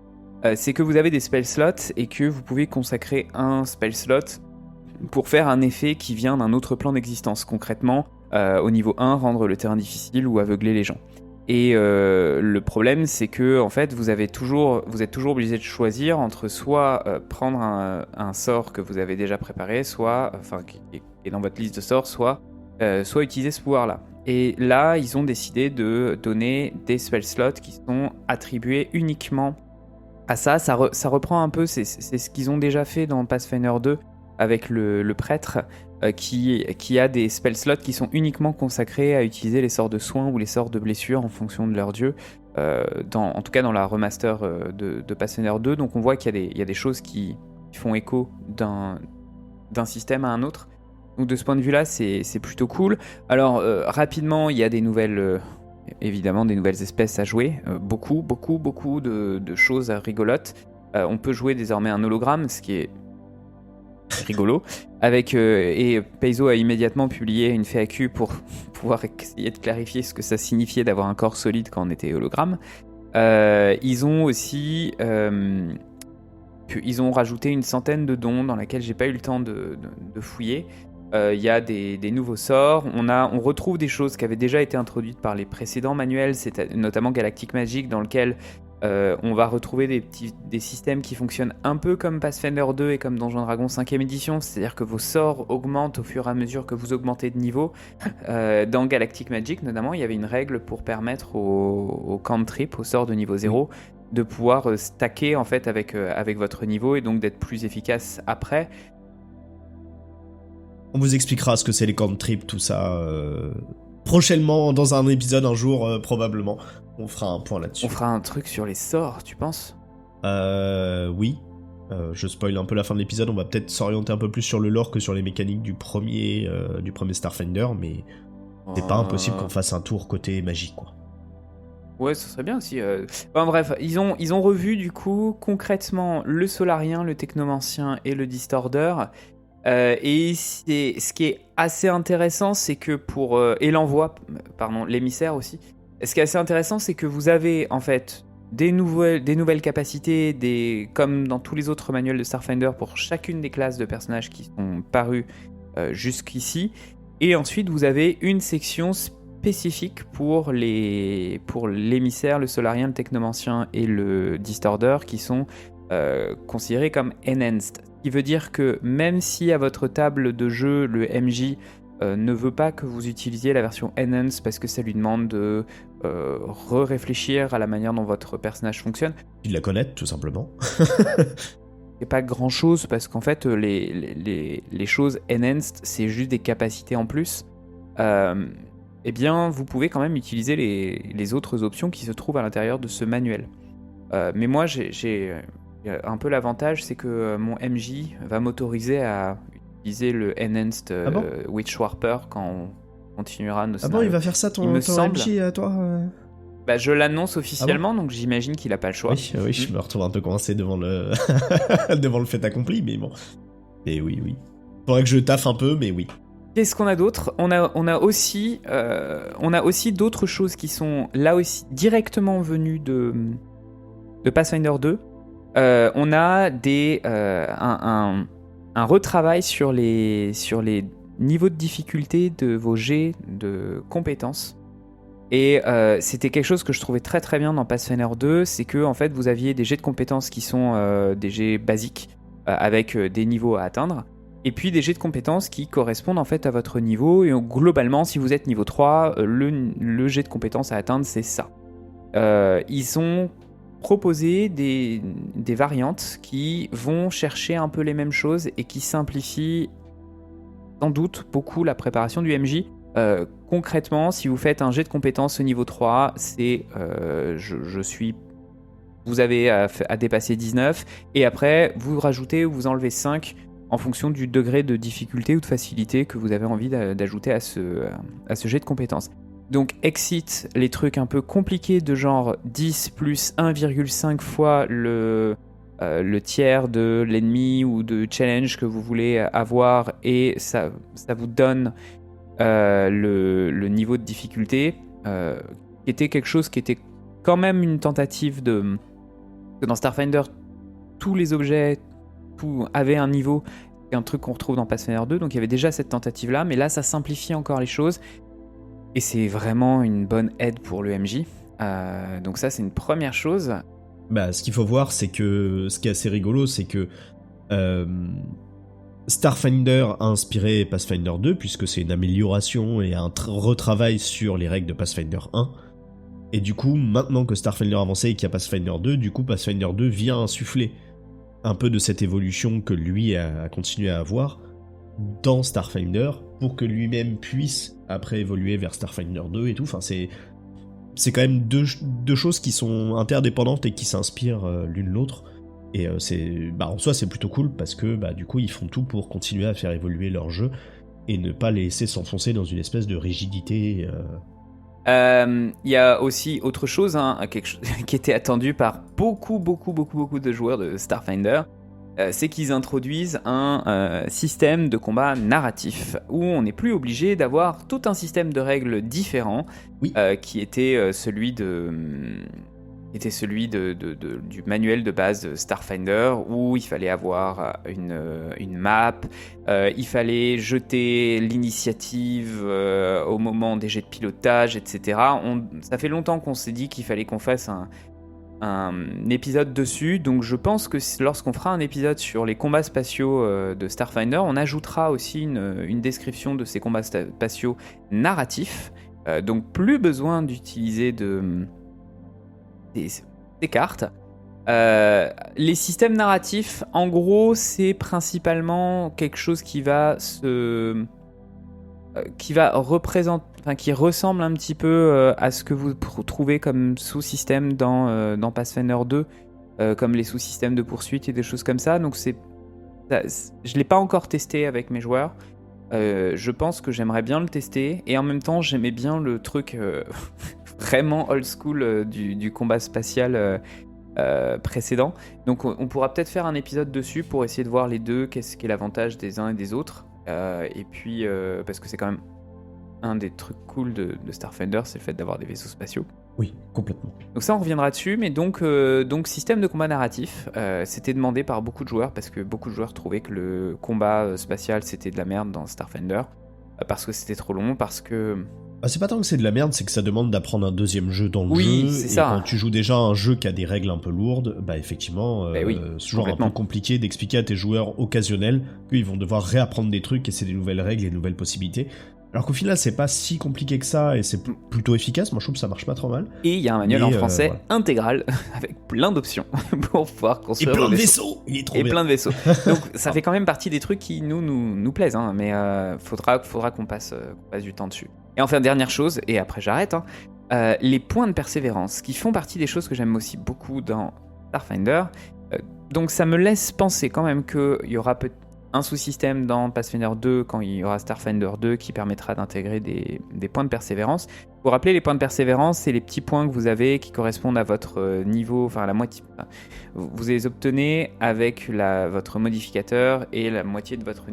Speaker 2: C'est que vous avez des spell slots et que vous pouvez consacrer un spell slot pour faire un effet qui vient d'un autre plan d'existence. Concrètement, au niveau 1, rendre le terrain difficile ou aveugler les gens. Et le problème, c'est que en fait, vous êtes toujours obligé de choisir entre soit prendre un sort que vous avez déjà préparé, soit, qui est dans votre liste de sorts, soit utiliser ce pouvoir-là. Et là, ils ont décidé de donner des spell slots qui sont attribués uniquement à ça. Ça reprend un peu, c'est ce qu'ils ont déjà fait dans Pathfinder 2 avec le prêtre, qui a des spell slots qui sont uniquement consacrés à utiliser les sorts de soins ou les sorts de blessure en fonction de leur dieu, en tout cas dans la remaster de Pathfinder 2. Donc on voit qu'il y a des choses qui font écho d'un système à un autre. Donc de ce point de vue-là, c'est plutôt cool. Alors rapidement, il y a des nouvelles... évidemment, des nouvelles espèces à jouer. Beaucoup de choses rigolotes. On peut jouer désormais un hologramme, ce qui est rigolo. Et Paizo a immédiatement publié une FAQ pour pouvoir essayer de clarifier ce que ça signifiait d'avoir un corps solide quand on était hologramme. Ils ont aussi... ils ont rajouté une centaine de dons dans laquelle j'ai pas eu le temps de fouiller. Il y a des nouveaux sorts. On retrouve des choses qui avaient déjà été introduites par les précédents manuels, notamment Galactic Magic, dans lequel on va retrouver des systèmes qui fonctionnent un peu comme Pathfinder 2 et comme Donjons & Dragons 5e édition, c'est-à-dire que vos sorts augmentent au fur et à mesure que vous augmentez de niveau. Dans Galactic Magic, notamment, il y avait une règle pour permettre aux cantrips, aux sorts de niveau 0, de pouvoir stacker en fait avec votre niveau et donc d'être plus efficace après.
Speaker 1: On vous expliquera ce que c'est les cantrips, tout ça, prochainement, dans un épisode, un jour, probablement. On fera un point là-dessus.
Speaker 2: On fera un truc sur les sorts, tu penses ?
Speaker 1: Oui. Je spoil un peu la fin de l'épisode, on va peut-être s'orienter un peu plus sur le lore que sur les mécaniques du premier Starfinder, mais c'est pas impossible qu'on fasse un tour côté magie, quoi.
Speaker 2: Ouais, ce serait bien aussi. Bref, ils ont revu du coup concrètement le Solarien, le Technomancien et le Distorder. Et ce qui est assez intéressant, c'est que et l'envoi, l'émissaire aussi. Ce qui est assez intéressant, c'est que vous avez en fait des nouvelles capacités, comme dans tous les autres manuels de Starfinder, pour chacune des classes de personnages qui sont parus jusqu'ici. Et ensuite, vous avez une section spécifique pour l'émissaire, le Solarien, le Technomancien et le Distorder, qui sont considérés comme enhanced. Ce qui veut dire que même si à votre table de jeu, le MJ ne veut pas que vous utilisiez la version enhanced parce que ça lui demande de réfléchir à la manière dont votre personnage fonctionne.
Speaker 1: Il la connaît, tout simplement.
Speaker 2: C'est pas grand chose parce qu'en fait, les choses enhanced, c'est juste des capacités en plus. Eh bien, vous pouvez quand même utiliser les autres options qui se trouvent à l'intérieur de ce manuel. Mais moi, j'ai un peu l'avantage, c'est que mon MJ va m'autoriser à utiliser le Enhanced Witchwarper quand on continuera nos scénarios.
Speaker 1: Ah bon, il va faire ça ton MJ à toi
Speaker 2: Bah, je l'annonce officiellement, donc j'imagine qu'il a pas le choix.
Speaker 1: Oui, je me retrouve un peu coincé devant le devant le fait accompli, mais bon. Et oui. Faudrait que je taffe un peu, mais oui.
Speaker 2: Qu'est-ce qu'on a d'autre ? On a aussi d'autres choses qui sont là aussi directement venues de Pathfinder 2. On a un retravail sur les niveaux de difficulté de vos jets de compétences. Et c'était quelque chose que je trouvais très très bien dans Pathfinder 2, c'est que en fait vous aviez des jets de compétences qui sont des jets basiques avec des niveaux à atteindre, et puis des jets de compétences qui correspondent en fait à votre niveau, et globalement si vous êtes niveau 3, le jet de compétences à atteindre c'est ça. Ils ont proposé des variantes qui vont chercher un peu les mêmes choses et qui simplifient sans doute beaucoup la préparation du MJ. Concrètement, si vous faites un jet de compétences au niveau 3, c'est vous avez à dépasser 19, et après vous rajoutez ou vous enlevez 5 en fonction du degré de difficulté ou de facilité que vous avez envie d'ajouter à ce jet de compétences. Donc exit les trucs un peu compliqués de genre 10 plus 1,5 fois le tiers de l'ennemi ou de challenge que vous voulez avoir, et ça vous donne le niveau de difficulté, qui était quelque chose qui était quand même une tentative de... Dans Starfinder, tous les objets avaient un niveau, c'est un truc qu'on retrouve dans Pathfinder 2, donc il y avait déjà cette tentative-là, mais là ça simplifie encore les choses, et c'est vraiment une bonne aide pour le MJ. Donc ça, c'est une première chose.
Speaker 1: Bah, ce qu'il faut voir, c'est que ce qui est assez rigolo, c'est que Starfinder a inspiré Pathfinder 2, puisque c'est une amélioration et un retravail sur les règles de Pathfinder 1. Et du coup, maintenant que Starfinder a avancé et qu'il y a Pathfinder 2, du coup Pathfinder 2 vient insuffler un peu de cette évolution que lui a continué à avoir dans Starfinder, pour que lui-même puisse après évoluer vers Starfinder 2 et tout. Enfin, c'est quand même deux choses qui sont interdépendantes et qui s'inspirent l'une l'autre. Et en soi, c'est plutôt cool, parce que du coup, ils font tout pour continuer à faire évoluer leur jeu et ne pas laisser s'enfoncer dans une espèce de rigidité.
Speaker 2: Il y a aussi autre chose, quelque chose qui était attendu par beaucoup de joueurs de Starfinder, c'est qu'ils introduisent un système de combat narratif, où on n'est plus obligé d'avoir tout un système de règles différents,
Speaker 1: Oui.
Speaker 2: Qui était celui du manuel de base de Starfinder, où il fallait avoir une map, il fallait jeter l'initiative au moment des jets de pilotage, etc. Ça fait longtemps qu'on s'est dit qu'il fallait qu'on fasse un épisode dessus, donc je pense que lorsqu'on fera un épisode sur les combats spatiaux de Starfinder, on ajoutera aussi une description de ces combats spatiaux narratifs, donc plus besoin d'utiliser des cartes. Les systèmes narratifs, en gros, c'est principalement quelque chose qui qui ressemble un petit peu à ce que vous trouvez comme sous-système dans Pathfinder 2, comme les sous-systèmes de poursuite et des choses comme ça. Donc je l'ai pas encore testé avec mes joueurs. Je pense que j'aimerais bien le tester, et en même temps j'aimais bien le truc vraiment old school du combat spatial précédent. Donc on pourra peut-être faire un épisode dessus pour essayer de voir les deux, qu'est-ce qu'est l'avantage des uns et des autres. Et puis parce que c'est quand même un des trucs cool de Starfinder, c'est le fait d'avoir des vaisseaux spatiaux.
Speaker 1: Oui, complètement.
Speaker 2: Donc ça, on reviendra dessus, mais donc système de combat narratif, c'était demandé par beaucoup de joueurs, parce que beaucoup de joueurs trouvaient que le combat spatial, c'était de la merde dans Starfinder, parce que c'était trop long, parce que...
Speaker 1: C'est pas tant que c'est de la merde, c'est que ça demande d'apprendre un deuxième jeu dans le jeu.
Speaker 2: Oui, c'est ça.
Speaker 1: Quand tu joues déjà un jeu qui a des règles un peu lourdes, effectivement, c'est toujours un peu compliqué d'expliquer à tes joueurs occasionnels qu'ils vont devoir réapprendre des trucs, et c'est des nouvelles règles et des nouvelles possibilités. Alors qu'au final, c'est pas si compliqué que ça, et c'est plutôt efficace. Moi, je trouve que ça marche pas trop mal.
Speaker 2: Et il y a un manuel en français intégral, avec plein d'options pour pouvoir construire.
Speaker 1: Et plein de vaisseaux. Il est trop bien.
Speaker 2: Et plein de vaisseaux. Donc ça fait quand même partie des trucs qui nous plaisent, mais faudra qu'on passe du temps dessus. Et enfin, dernière chose, et après j'arrête, les points de persévérance, qui font partie des choses que j'aime aussi beaucoup dans Starfinder. Donc ça me laisse penser quand même qu'il y aura peut-être un sous-système dans Pathfinder 2 quand il y aura Starfinder 2 qui permettra d'intégrer des points de persévérance. Pour rappeler, les points de persévérance, c'est les petits points que vous avez qui correspondent à votre niveau, enfin la moitié. Vous les obtenez avec votre modificateur et la moitié de votre...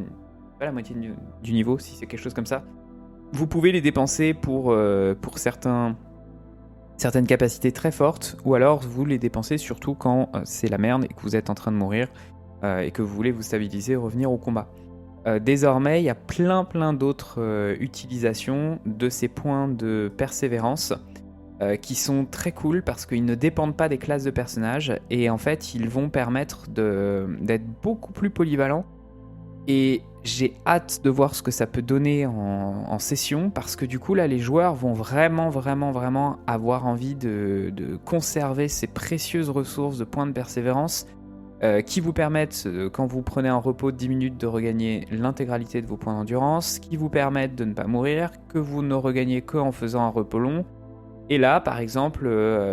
Speaker 2: Pas la moitié du niveau, si c'est quelque chose comme ça. Vous pouvez les dépenser pour certaines capacités très fortes, ou alors vous les dépensez surtout quand c'est la merde et que vous êtes en train de mourir. Et que vous voulez vous stabiliser et revenir au combat. Désormais, il y a plein d'autres utilisations de ces points de persévérance qui sont très cool, parce qu'ils ne dépendent pas des classes de personnages, et en fait, ils vont permettre d'être beaucoup plus polyvalents. Et j'ai hâte de voir ce que ça peut donner en session, parce que du coup, là, les joueurs vont vraiment avoir envie de conserver ces précieuses ressources de points de persévérance, qui vous permettent, quand vous prenez un repos de 10 minutes, de regagner l'intégralité de vos points d'endurance, qui vous permettent de ne pas mourir, que vous ne regagnez qu'en faisant un repos long. Et là, par exemple,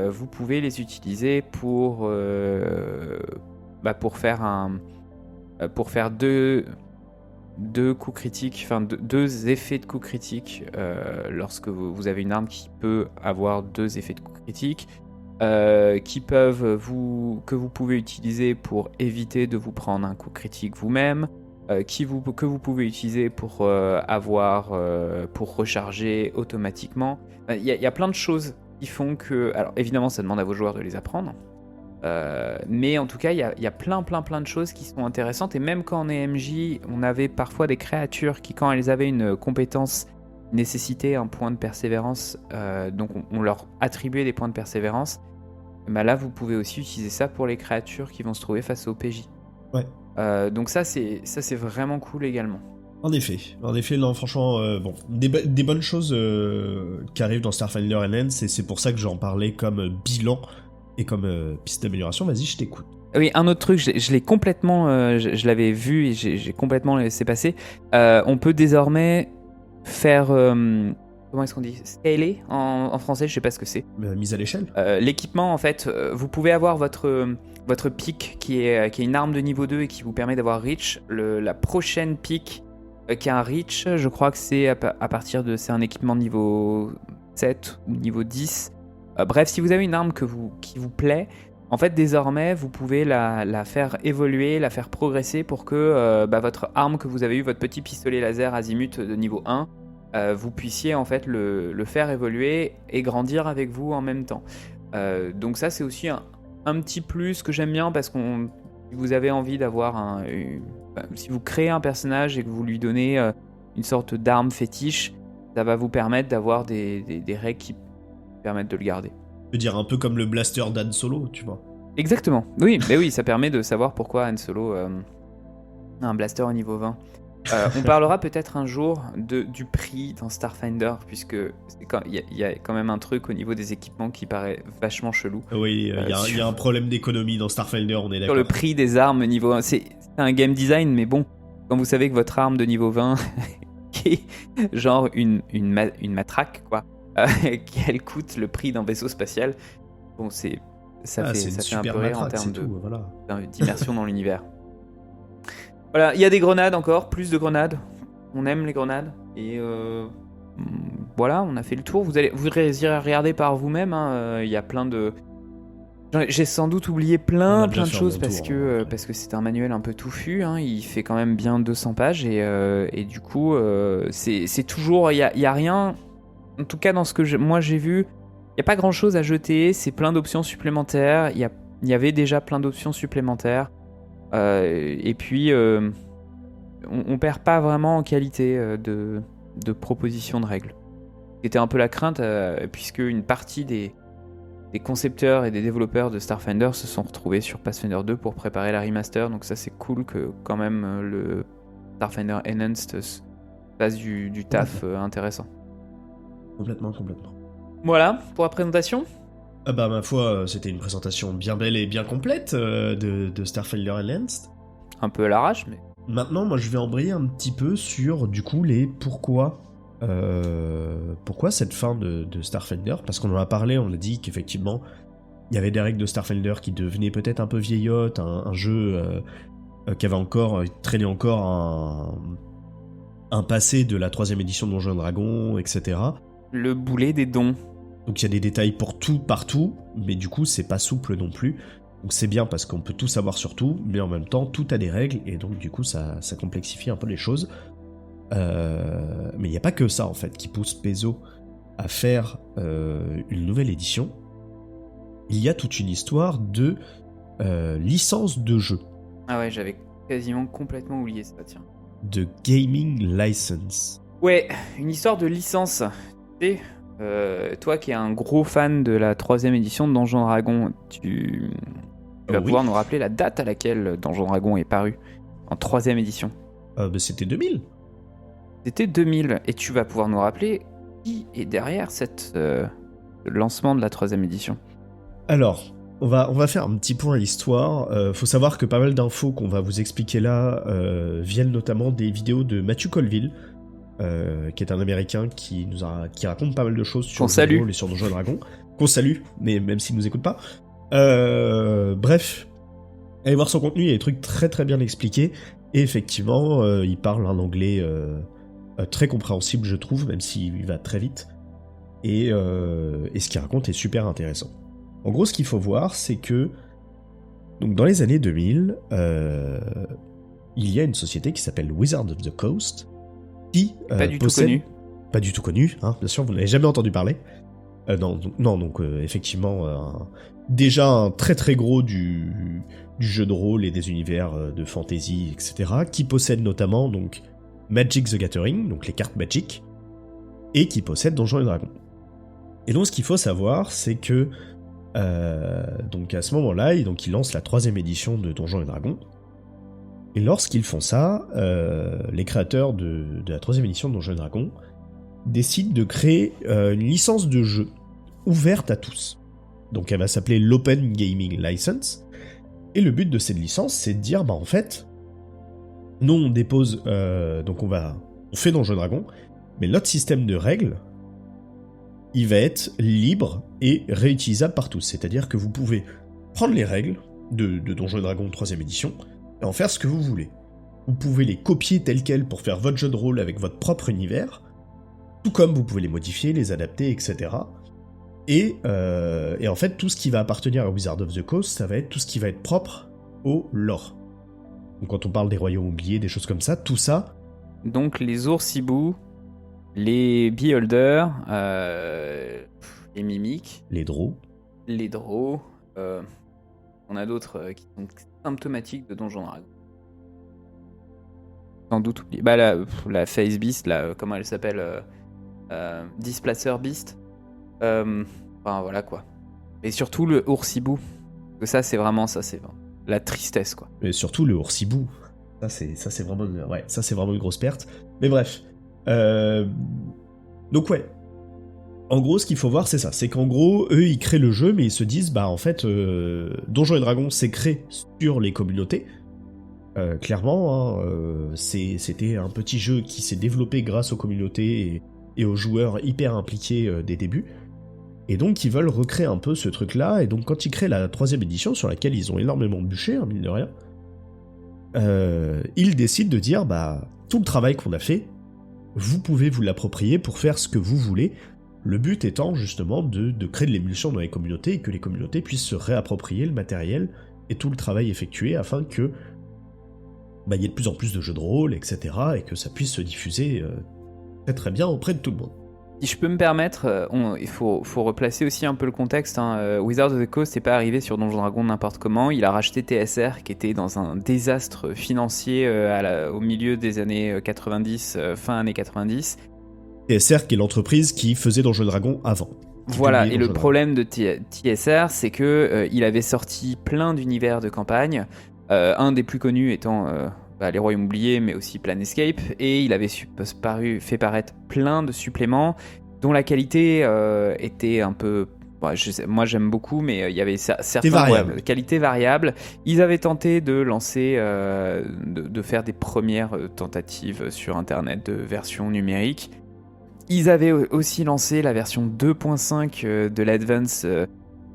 Speaker 2: vous pouvez les utiliser pour faire deux coups critiques, enfin deux effets de coups critiques lorsque vous avez une arme qui peut avoir 2 effets de coups critiques. Que vous pouvez utiliser pour éviter de vous prendre un coup critique vous-même, que vous pouvez utiliser pour pour recharger automatiquement. Il y a plein de choses qui font que... Alors évidemment, ça demande à vos joueurs de les apprendre. Mais en tout cas, il y a plein de choses qui sont intéressantes. Et même quand on est MJ, on avait parfois des créatures qui, quand elles avaient une compétence, nécessitaient un point de persévérance. Donc on leur attribuait des points de persévérance. Bah là, vous pouvez aussi utiliser ça pour les créatures qui vont se trouver face au PJ.
Speaker 1: Ouais.
Speaker 2: Donc ça, c'est vraiment cool également.
Speaker 1: En effet, non, franchement, des bonnes choses qui arrivent dans Starfinder Enhanced, et c'est pour ça que j'en parlais comme bilan et comme piste d'amélioration. Vas-y, je t'écoute.
Speaker 2: Oui, un autre truc, je l'ai complètement, je l'avais vu et j'ai complètement laissé passer. On peut désormais faire, comment est-ce qu'on dit, scaler en français, je sais pas ce que c'est.
Speaker 1: Mise à l'échelle.
Speaker 2: L'équipement, en fait, vous pouvez avoir votre pick qui est une arme de niveau 2 et qui vous permet d'avoir reach. La prochaine pick qui a un reach, je crois que c'est c'est un équipement niveau 7 ou niveau 10. Bref, si vous avez une arme qui vous plaît, en fait, désormais, vous pouvez la faire évoluer, la faire progresser pour que votre arme que vous avez eue, votre petit pistolet laser azimut de niveau 1, vous puissiez en fait le faire évoluer et grandir avec vous en même temps. Donc ça, c'est aussi un petit plus que j'aime bien, parce que si vous avez envie d'avoir si vous créez un personnage et que vous lui donnez une sorte d'arme fétiche, ça va vous permettre d'avoir des règles qui permettent de le garder.
Speaker 1: Je veux dire, un peu comme le blaster d'Han Solo, tu vois.
Speaker 2: Exactement, oui, mais oui, ça permet de savoir pourquoi Han Solo a un blaster au niveau 20. On parlera peut-être un jour du prix dans Starfinder, puisque il y a quand même un truc au niveau des équipements qui paraît vachement chelou.
Speaker 1: Oui, il y a un problème d'économie dans Starfinder, on est d'accord.
Speaker 2: Sur le prix des armes niveau 1, c'est un game design, mais bon, quand vous savez que votre arme de niveau 20, qui est genre une matraque, quoi, qu'elle coûte le prix d'un vaisseau spatial, bon, ça fait un peu rire en termes d'immersion dans l'univers. Voilà, il y a des grenades encore, plus de grenades. On aime les grenades. Et voilà, on a fait le tour. Vous irez regarder par vous-même. Il y a plein de... J'ai sans doute oublié plein de choses parce que c'est un manuel un peu touffu. Il fait quand même bien 200 pages. Et du coup, c'est toujours... Il y a rien... En tout cas, dans ce que moi j'ai vu, il n'y a pas grand-chose à jeter. C'est plein d'options supplémentaires. Il y avait déjà plein d'options supplémentaires. Et puis on perd pas vraiment en qualité de proposition de règles. C'était un peu la crainte, puisque une partie des concepteurs et des développeurs de Starfinder se sont retrouvés sur Pathfinder 2 pour préparer la remaster, donc ça c'est cool que quand même le Starfinder Enhanced fasse du taf intéressant.
Speaker 1: Complètement.
Speaker 2: Voilà pour la présentation.
Speaker 1: Ma foi, c'était une présentation bien belle et bien complète de Starfinder Enhanced.
Speaker 2: Un peu à l'arrache, mais...
Speaker 1: Maintenant, moi, je vais embrayer un petit peu sur, du coup, les pourquoi. Pourquoi cette fin de Starfinder ? Parce qu'on en a parlé, on a dit qu'effectivement, il y avait des règles de Starfinder qui devenaient peut-être un peu vieillottes, un jeu qui avait traîné encore un passé de la 3ème édition de Donjons & Dragons, etc.
Speaker 2: Le boulet des dons.
Speaker 1: Donc il y a des détails pour tout, partout, mais du coup c'est pas souple non plus. Donc c'est bien parce qu'on peut tout savoir sur tout, mais en même temps tout a des règles, et donc du coup ça complexifie un peu les choses. Mais il n'y a pas que ça en fait qui pousse Paizo à faire une nouvelle édition. Il y a toute une histoire de licence de jeu.
Speaker 2: Ah ouais, j'avais quasiment complètement oublié ça, tiens.
Speaker 1: De gaming license.
Speaker 2: Ouais, une histoire de licence. Tu sais, toi qui es un gros fan de la 3ème édition de Donjons & Dragons, tu vas pouvoir nous rappeler la date à laquelle Donjons & Dragons est paru en 3ème édition.
Speaker 1: C'était 2000.
Speaker 2: C'était 2000, et tu vas pouvoir nous rappeler qui est derrière le lancement de la 3ème édition.
Speaker 1: Alors, On va faire un petit point à l'histoire. Faut savoir que pas mal d'infos qu'on va vous expliquer là viennent notamment des vidéos de Matthew Colville, qui est un Américain qui raconte pas mal de choses sur le jeu de rôle et sur Donjons et Dragons. Qu'on salue, mais même s'il nous écoute pas. Bref, allez voir son contenu, il y a des trucs très très bien expliqués. Et effectivement, il parle un anglais très compréhensible, je trouve, même s'il va très vite. Et ce qu'il raconte est super intéressant. En gros, ce qu'il faut voir, c'est que donc dans les années 2000, il y a une société qui s'appelle Wizards of the Coast, qui
Speaker 2: pas du tout connue.
Speaker 1: Pas du tout connue, hein, bien sûr, vous n'avez jamais entendu parler. Donc effectivement, déjà un très très gros du jeu de rôle et des univers de fantasy, etc., qui possède notamment donc Magic the Gathering, donc les cartes Magic, et qui possède Donjons et Dragons. Et donc ce qu'il faut savoir, c'est que donc à ce moment-là, ils lancent la 3e édition de Donjons et Dragons. Et lorsqu'ils font ça, les créateurs de la 3e édition de Donjons et Dragons décident de créer une licence de jeu ouverte à tous. Donc elle va s'appeler l'Open Gaming License. Et le but de cette licence, c'est de dire, en fait, nous on dépose, donc on fait Donjons et Dragons, mais notre système de règles, il va être libre et réutilisable par tous. C'est-à-dire que vous pouvez prendre les règles de Donjons et Dragons 3e édition et en faire ce que vous voulez. Vous pouvez les copier telles quelles pour faire votre jeu de rôle avec votre propre univers, tout comme vous pouvez les modifier, les adapter, etc. Et en fait, tout ce qui va appartenir à Wizards of the Coast, ça va être tout ce qui va être propre au lore. Donc quand on parle des royaumes oubliés, des choses comme ça, tout ça...
Speaker 2: Donc les ours hiboux, les beholders, les mimiques,
Speaker 1: les drows,
Speaker 2: on a d'autres qui sont symptomatiques de Donjons et Dragons. Sans doute oublié. Bah la Face Beast, là, comment elle s'appelle, Displacer Beast. Enfin voilà quoi. Et surtout le oursibou. Ça c'est vraiment la tristesse quoi.
Speaker 1: Et surtout le oursibou. Ça c'est vraiment une grosse perte. Mais bref. Donc ouais. En gros, ce qu'il faut voir, c'est ça. C'est qu'en gros, eux, ils créent le jeu, mais ils se disent, en fait, Donjons et Dragons, c'est créé sur les communautés. Clairement, c'était un petit jeu qui s'est développé grâce aux communautés et aux joueurs hyper impliqués des débuts. Et donc, ils veulent recréer un peu ce truc-là. Et donc, quand ils créent la 3e édition, sur laquelle ils ont énormément bûché, mine de rien, ils décident de dire, tout le travail qu'on a fait, vous pouvez vous l'approprier pour faire ce que vous voulez. Le but étant justement de créer de l'émulsion dans les communautés et que les communautés puissent se réapproprier le matériel et tout le travail effectué afin que y ait de plus en plus de jeux de rôle, etc. et que ça puisse se diffuser très très bien auprès de tout le monde.
Speaker 2: Si je peux me permettre, il faut replacer aussi un peu le contexte. Wizards of the Coast n'est pas arrivé sur Donjons et Dragons n'importe comment. Il a racheté TSR qui était dans un désastre financier au milieu des années 90, fin années 90.
Speaker 1: TSR qui est l'entreprise qui faisait Donjons et Dragons avant.
Speaker 2: Voilà, et le problème de TSR, c'est que il avait sorti plein d'univers de campagne, un des plus connus étant les Royaumes oubliés, mais aussi Planescape, et il avait fait paraître plein de suppléments dont la qualité était un peu... moi j'aime beaucoup, mais il y avait certaines qualités variables. Ils avaient tenté de lancer, de faire des premières tentatives sur internet de version numérique. Ils avaient aussi lancé la version 2.5 de l'Advance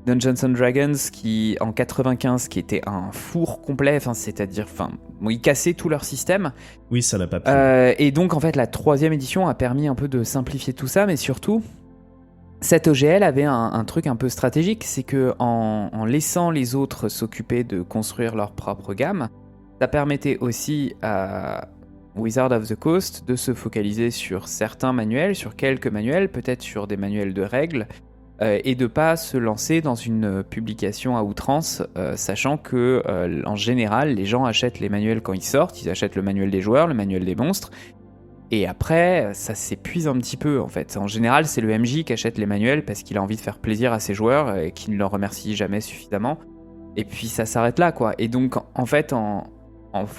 Speaker 2: Dungeons & Dragons qui, en 95, qui était un four complet, ils cassaient tout leur système.
Speaker 1: Oui, ça n'a pas plu.
Speaker 2: Et donc, en fait, la 3e édition a permis un peu de simplifier tout ça, mais surtout, cette OGL avait un truc un peu stratégique, c'est que en laissant les autres s'occuper de construire leur propre gamme, ça permettait aussi à Wizards of the Coast de se focaliser sur certains manuels, sur quelques manuels, peut-être sur des manuels de règles, et de pas se lancer dans une publication à outrance, sachant que en général les gens achètent les manuels quand ils sortent, ils achètent le manuel des joueurs, le manuel des monstres, et après ça s'épuise un petit peu en fait. En général c'est le MJ qui achète les manuels parce qu'il a envie de faire plaisir à ses joueurs et qui ne leur remercie jamais suffisamment, et puis ça s'arrête là quoi. Et donc en fait en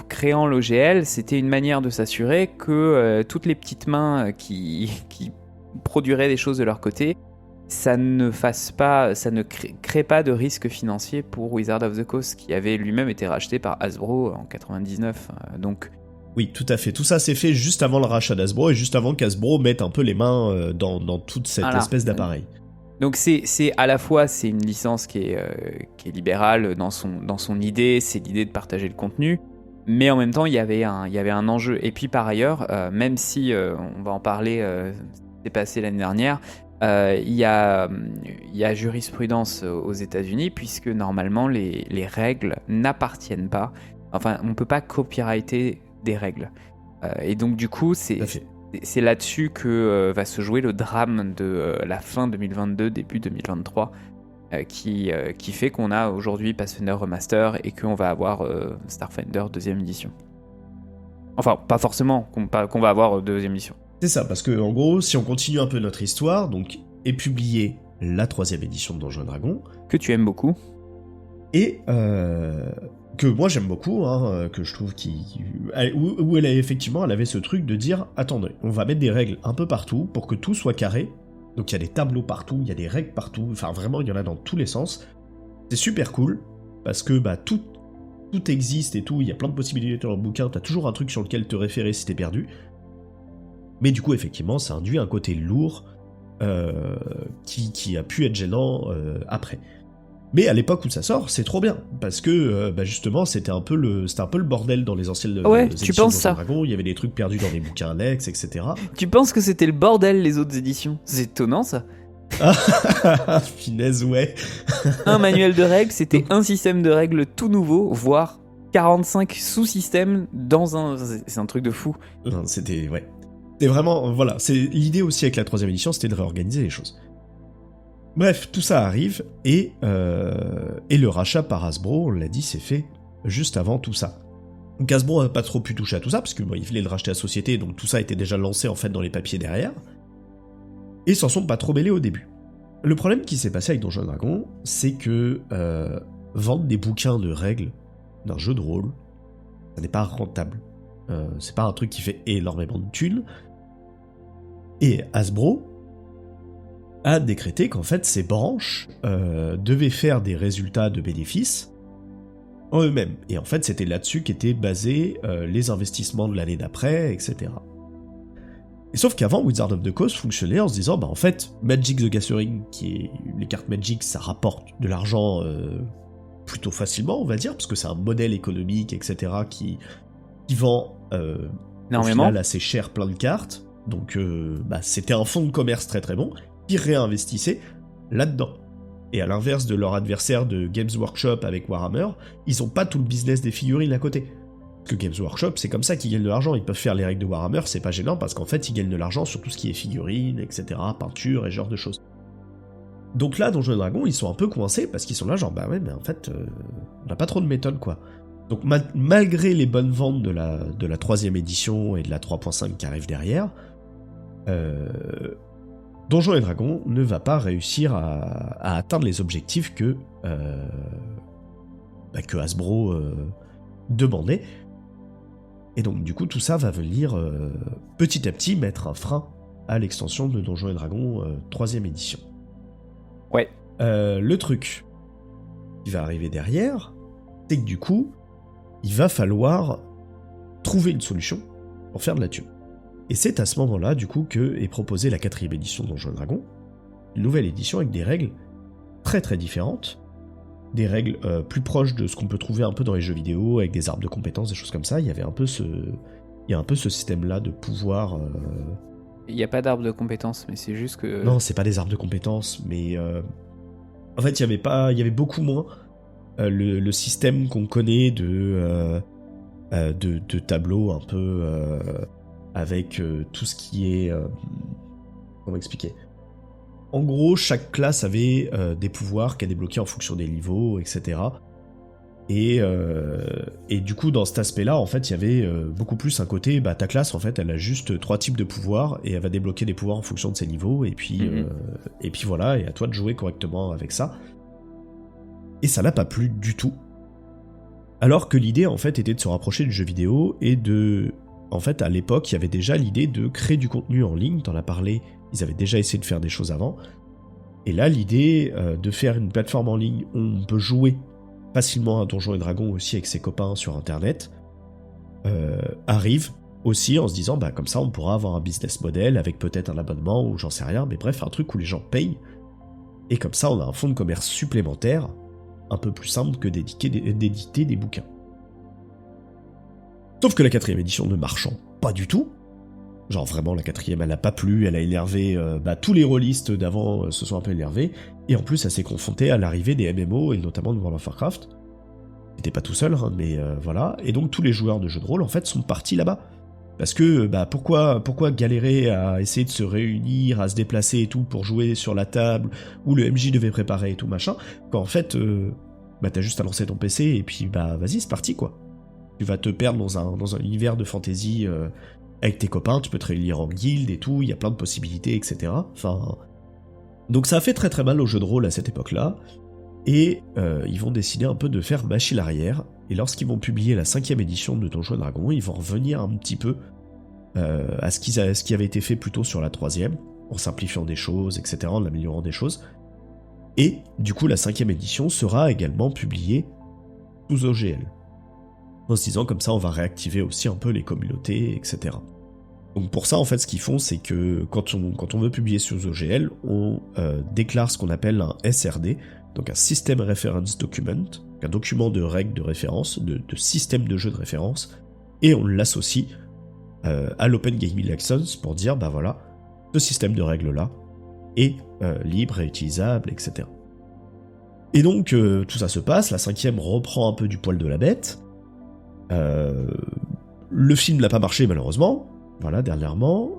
Speaker 2: créant l'OGL, c'était une manière de s'assurer que toutes les petites mains qui produiraient des choses de leur côté ça ne crée pas de risque financier pour Wizard of the Coast, qui avait lui-même été racheté par Hasbro en 99. Donc
Speaker 1: oui, tout à fait. Tout ça s'est fait juste avant le rachat d'Hasbro et juste avant qu'Hasbro mette un peu les mains dans toute cette espèce d'appareil.
Speaker 2: Donc c'est à la fois c'est une licence qui est libérale dans son idée, c'est l'idée de partager le contenu, mais en même temps il y avait un enjeu. Et puis par ailleurs, même si on va en parler, c'est passé l'année dernière, il y a jurisprudence aux États-Unis, puisque normalement les règles n'appartiennent pas. Enfin, on peut pas copyrighter des règles. Et donc du coup, c'est là-dessus que va se jouer le drame de la fin 2022, début 2023, qui fait qu'on a aujourd'hui Pathfinder Remaster et qu'on va avoir Starfinder deuxième édition. Enfin, pas forcément qu'on va avoir deuxième édition.
Speaker 1: C'est ça, parce que en gros, si on continue un peu notre histoire, donc est publiée la 3e édition de Donjons & Dragons.
Speaker 2: Que tu aimes beaucoup.
Speaker 1: Et que moi j'aime beaucoup, que je trouve où elle avait ce truc de dire, attendez, on va mettre des règles un peu partout pour que tout soit carré. Donc il y a des tableaux partout, il y a des règles partout, enfin vraiment il y en a dans tous les sens. C'est super cool, parce que tout existe et tout, il y a plein de possibilités dans le bouquin, t'as toujours un truc sur lequel te référer si t'es perdu. Mais du coup, effectivement, ça induit un côté lourd qui a pu être gênant après. Mais à l'époque où ça sort, c'est trop bien, parce que justement, c'était un peu le bordel dans les anciennes éditions de Dragon. Il y avait des trucs perdus dans les bouquins annexes, etc.
Speaker 2: Tu penses que c'était le bordel les autres éditions? C'est étonnant ça.
Speaker 1: Finesse, ouais.
Speaker 2: Un manuel de règles, c'était un système de règles tout nouveau, voire 45 sous-systèmes dans un... C'est un truc de fou.
Speaker 1: Non, c'était... Ouais. C'est vraiment... Voilà, c'est l'idée aussi avec la 3e édition, c'était de réorganiser les choses. Bref, tout ça arrive, et le rachat par Hasbro, on l'a dit, c'est fait juste avant tout ça. Donc Hasbro n'a pas trop pu toucher à tout ça, parce qu'il voulait le racheter à la société, donc tout ça était déjà lancé en fait dans les papiers derrière. Et s'en sont pas trop mêlés au début. Le problème qui s'est passé avec Donjons & Dragons, c'est que vendre des bouquins de règles d'un jeu de rôle, ça n'est pas rentable. C'est pas un truc qui fait énormément de thunes. Et Hasbro a décrété qu'en fait ces branches devaient faire des résultats de bénéfices en eux-mêmes. Et en fait c'était là-dessus qu'étaient basés les investissements de l'année d'après, etc. Et sauf qu'avant, Wizard of the Coast fonctionnait en se disant, en fait, Magic the Gathering, qui est les cartes Magic, ça rapporte de l'argent plutôt facilement, on va dire, parce que c'est un modèle économique, etc., qui vend au final assez cher plein de cartes. Donc c'était un fonds de commerce très très bon, qui réinvestissait là-dedans. Et à l'inverse de leur adversaire de Games Workshop avec Warhammer, ils ont pas tout le business des figurines à côté. Parce que Games Workshop, c'est comme ça qu'ils gagnent de l'argent, ils peuvent faire les règles de Warhammer, c'est pas gênant, parce qu'en fait, ils gagnent de l'argent sur tout ce qui est figurines, etc., peinture et ce genre de choses. Donc là, Donjons & Dragons, ils sont un peu coincés, parce qu'ils sont là genre, mais en fait, on n'a pas trop de méthode, quoi. Donc malgré les bonnes ventes de la 3e édition et de la 3.5 qui arrivent derrière, Donjons & Dragons ne va pas réussir à atteindre les objectifs que Hasbro demandait. Et donc du coup tout ça va venir petit à petit mettre un frein à l'extension de Donjons & Dragons 3e édition.
Speaker 2: Ouais.
Speaker 1: Le truc qui va arriver derrière, c'est que du coup, il va falloir trouver une solution pour faire de la thune. Et c'est à ce moment-là, du coup, que est proposée la 4e édition de Donjons & Dragons, une nouvelle édition avec des règles très très différentes, des règles plus proches de ce qu'on peut trouver un peu dans les jeux vidéo, avec des arbres de compétences, des choses comme ça. Il y a un peu ce système-là de pouvoir...
Speaker 2: Il n'y a pas d'arbre de compétences, mais c'est juste que...
Speaker 1: Non, c'est pas des arbres de compétences, mais... En fait, il y avait beaucoup moins le système qu'on connaît de tableaux un peu avec tout ce qui est... comment expliquer ? En gros, chaque classe avait des pouvoirs qu'elle débloquait en fonction des niveaux, etc. Et du coup, dans cet aspect-là, en fait, il y avait beaucoup plus un côté, ta classe, en fait, elle a juste 3 types de pouvoirs, et elle va débloquer des pouvoirs en fonction de ses niveaux, et puis voilà, et à toi de jouer correctement avec ça. Et ça n'a pas plu du tout. Alors que l'idée, en fait, était de se rapprocher du jeu vidéo, et de... En fait, à l'époque, il y avait déjà l'idée de créer du contenu en ligne, t'en as parlé, ils avaient déjà essayé de faire des choses avant, Et là, l'idée de faire une plateforme en ligne où on peut jouer facilement à Donjons et Dragons aussi avec ses copains sur Internet, arrive aussi en se disant, bah comme ça on pourra avoir un business model avec peut-être un abonnement ou j'en sais rien, mais bref, un truc où les gens payent, et comme ça on a un fonds de commerce supplémentaire, un peu plus simple que d'éditer des bouquins. Sauf que la 4ème édition ne marchant pas du tout, genre vraiment la 4ème elle a pas plu, elle a énervé, tous les rôlistes d'avant se sont un peu énervés, et en plus elle s'est confrontée à l'arrivée des MMO et notamment de World of Warcraft. C'était pas tout seul, hein, mais voilà, et donc tous les joueurs de jeux de rôle en fait sont partis là-bas. Parce que pourquoi galérer à essayer de se réunir, à se déplacer et tout pour jouer sur la table où le MJ devait préparer et tout machin, quand en fait t'as juste à lancer ton PC et puis vas-y c'est parti quoi. Tu vas te perdre dans un univers de fantasy avec tes copains, tu peux te réunir en guilde et tout, il y a plein de possibilités, etc. Enfin, donc ça a fait très très mal au jeu de rôle à cette époque-là, et ils vont décider un peu de faire machine arrière, et lorsqu'ils vont publier la 5ème édition de Donjons et Dragons, ils vont revenir un petit peu à ce qui avait été fait plutôt sur la 3ème, en simplifiant des choses, etc., en améliorant des choses, et du coup la 5ème édition sera également publiée sous OGL. En se disant comme ça on va réactiver aussi un peu les communautés, etc. Donc pour ça en fait ce qu'ils font c'est que quand on veut publier sous OGL, on déclare ce qu'on appelle un SRD, donc un System Reference Document, un document de règles de référence, de système de jeu de référence, et on l'associe à l'Open Gaming License pour dire voilà, ce système de règles là est libre et utilisable, etc. Et donc tout ça se passe, la 5ème reprend un peu du poil de la bête. Le film n'a pas marché malheureusement, voilà, dernièrement.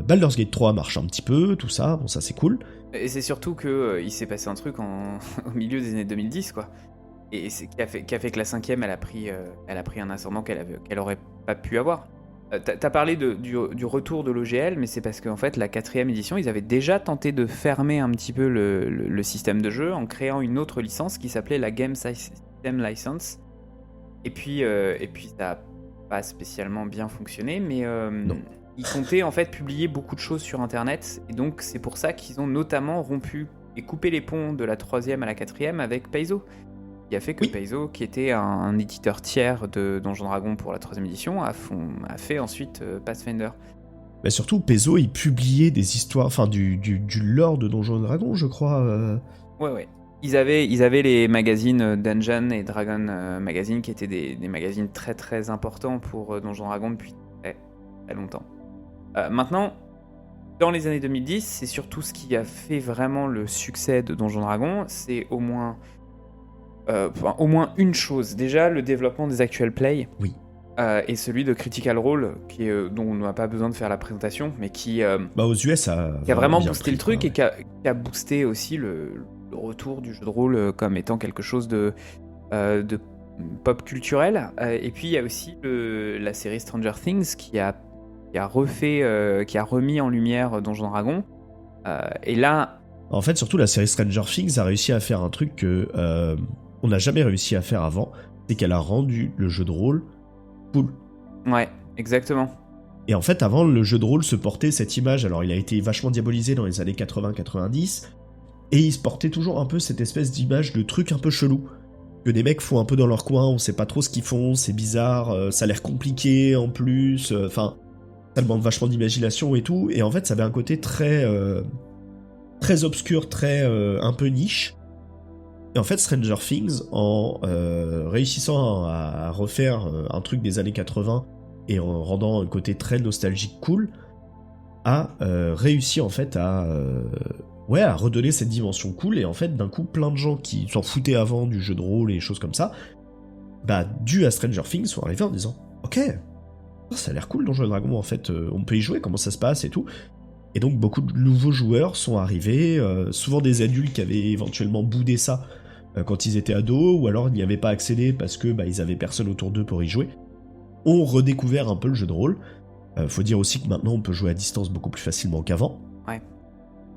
Speaker 1: Baldur's Gate 3 marche un petit peu, tout ça, bon ça c'est cool.
Speaker 2: Et c'est surtout que il s'est passé un truc au milieu des années 2010 quoi. Et c'est qui a fait que la 5ème elle a pris un ascendant qu'elle aurait pas pu avoir. T'as parlé du retour de l'OGL, mais c'est parce qu'en fait la 4ème édition ils avaient déjà tenté de fermer un petit peu le système de jeu en créant une autre licence qui s'appelait la Game System License. Et puis ça n'a pas spécialement bien fonctionné, mais ils comptaient en fait publier beaucoup de choses sur Internet, et donc c'est pour ça qu'ils ont notamment rompu et coupé les ponts de la 3ème à la 4ème avec Paizo, qui a fait que Paizo, qui était un éditeur tiers de Donjons Dragons pour la 3ème édition, a fait ensuite Pathfinder.
Speaker 1: Bah surtout, Paizo, il publiait des histoires, enfin du lore de Donjons et Dragons, je crois.
Speaker 2: Ouais. Ils avaient les magazines Dungeon et Dragon Magazine, qui étaient des magazines très très importants pour Donjons Dragons depuis très, très longtemps. Maintenant, dans les années 2010, c'est surtout ce qui a fait vraiment le succès de Donjons Dragons, c'est au moins une chose. Déjà, le développement des actual play.
Speaker 1: Oui.
Speaker 2: Et celui de Critical Role, dont on n'a pas besoin de faire la présentation, mais qui
Speaker 1: aux US,
Speaker 2: qui a vraiment boosté le truc, et qui a boosté aussi le retour du jeu de rôle comme étant quelque chose de pop culturel. Et puis il y a aussi la série Stranger Things qui a remis en lumière Donjons Dragons. Et là,
Speaker 1: en fait, surtout la série Stranger Things a réussi à faire un truc que on n'a jamais réussi à faire avant, c'est qu'elle a rendu le jeu de rôle cool.
Speaker 2: Ouais, exactement.
Speaker 1: Et en fait, avant, le jeu de rôle se portait cette image, alors il a été vachement diabolisé dans les années 80-90, et il se portait toujours un peu cette espèce d'image de truc un peu chelou, que des mecs font un peu dans leur coin, on sait pas trop ce qu'ils font, c'est bizarre, ça a l'air compliqué en plus, enfin, ça demande vachement d'imagination et tout, et en fait, ça avait un côté très obscur, très un peu niche. Et en fait, Stranger Things, en réussissant à refaire un truc des années 80 et en rendant un côté très nostalgique cool, a réussi en fait à redonner cette dimension cool. Et en fait, d'un coup, plein de gens qui s'en foutaient avant du jeu de rôle et choses comme ça, dû à Stranger Things, sont arrivés en disant « Ok, ça a l'air cool Donjons et Dragons, en fait, on peut y jouer, comment ça se passe et tout ». Et donc beaucoup de nouveaux joueurs sont arrivés, souvent des adultes qui avaient éventuellement boudé ça quand ils étaient ados, ou alors n'y avaient pas accédé parce que ils avaient personne autour d'eux pour y jouer, ont redécouvert un peu le jeu de rôle. Faut dire aussi que maintenant on peut jouer à distance beaucoup plus facilement qu'avant.
Speaker 2: Ouais.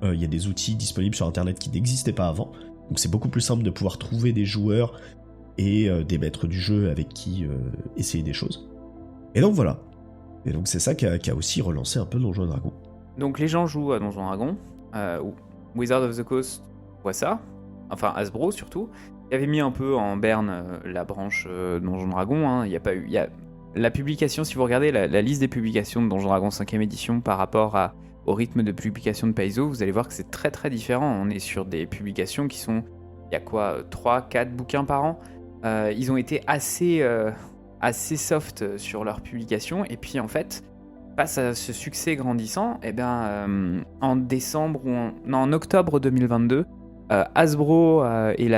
Speaker 1: Il y a des outils disponibles sur internet qui n'existaient pas avant, donc c'est beaucoup plus simple de pouvoir trouver des joueurs et des maîtres du jeu avec qui essayer des choses. Et donc voilà. Et donc c'est ça qui a aussi relancé un peu Donjons et Dragons.
Speaker 2: Donc les gens jouent à Donjons Dragons, ou Wizard of the Coast voit ça, enfin Hasbro surtout, qui avait mis un peu en berne la branche Donjons Dragon. Hein. Il y a pas eu, la publication, si vous regardez la liste des publications de Donjons Dragon 5ème édition par rapport au rythme de publication de Paizo, vous allez voir que c'est très très différent. On est sur des publications qui sont, il y a quoi, 3-4 bouquins par an. Ils ont été assez soft sur leur publication, et puis en fait, face à ce succès grandissant, en décembre en octobre 2022, Hasbro et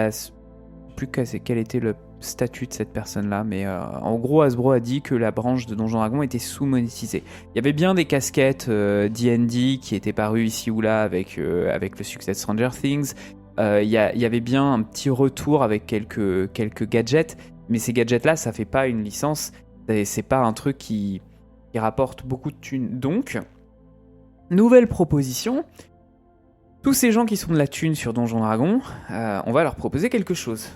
Speaker 2: plus quel était le statut de cette personne-là, mais en gros, Hasbro a dit que la branche de Donjons Dragons était sous-monétisée. Il y avait bien des casquettes D&D qui étaient parues ici ou là avec le succès de Stranger Things. Il y avait bien un petit retour avec quelques gadgets, mais ces gadgets-là, ça fait pas une licence, c'est pas un truc qui rapporte beaucoup de thunes. Donc, nouvelle proposition, tous ces gens qui sont de la thune sur Donjons Dragons, on va leur proposer quelque chose.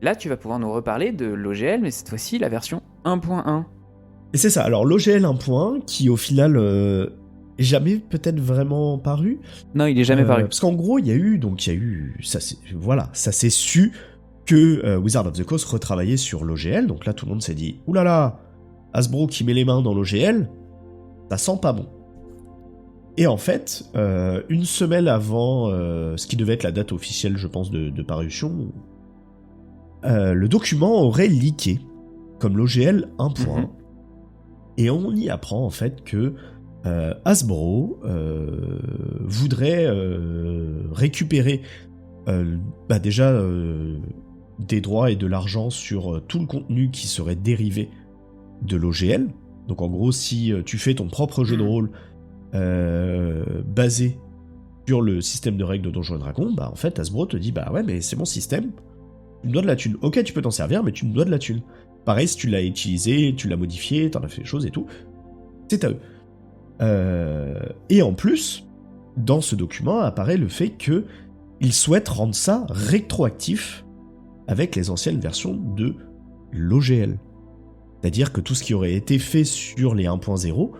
Speaker 2: Là, tu vas pouvoir nous reparler de l'OGL, mais cette fois-ci, la version 1.1.
Speaker 1: Et c'est ça, alors l'OGL 1.1, qui au final est jamais peut-être vraiment paru.
Speaker 2: Non, il est jamais paru.
Speaker 1: Parce qu'en gros, il y a eu, ça s'est su que Wizard of the Coast retravaillait sur l'OGL, donc là tout le monde s'est dit, oulala, Hasbro qui met les mains dans l'OGL, ça sent pas bon. Et en fait, une semaine avant ce qui devait être la date officielle, je pense, de parution, le document aurait leaké comme l'OGL 1.1, et on y apprend en fait que Hasbro voudrait récupérer déjà des droits et de l'argent sur tout le contenu qui serait dérivé de l'OGL. Donc en gros, si tu fais ton propre jeu de rôle basé sur le système de règles de Donjons & Dragons, en fait Hasbro te dit ouais, mais c'est mon système, tu me dois de la thune. Ok, tu peux t'en servir, mais tu me dois de la thune. Pareil, si tu l'as utilisé, tu l'as modifié, t'en as fait des choses et tout, c'est à eux. Et en plus, dans ce document apparaît le fait qu'ils souhaitent rendre ça rétroactif avec les anciennes versions de l'OGL. C'est-à-dire que tout ce qui aurait été fait sur les 1.0,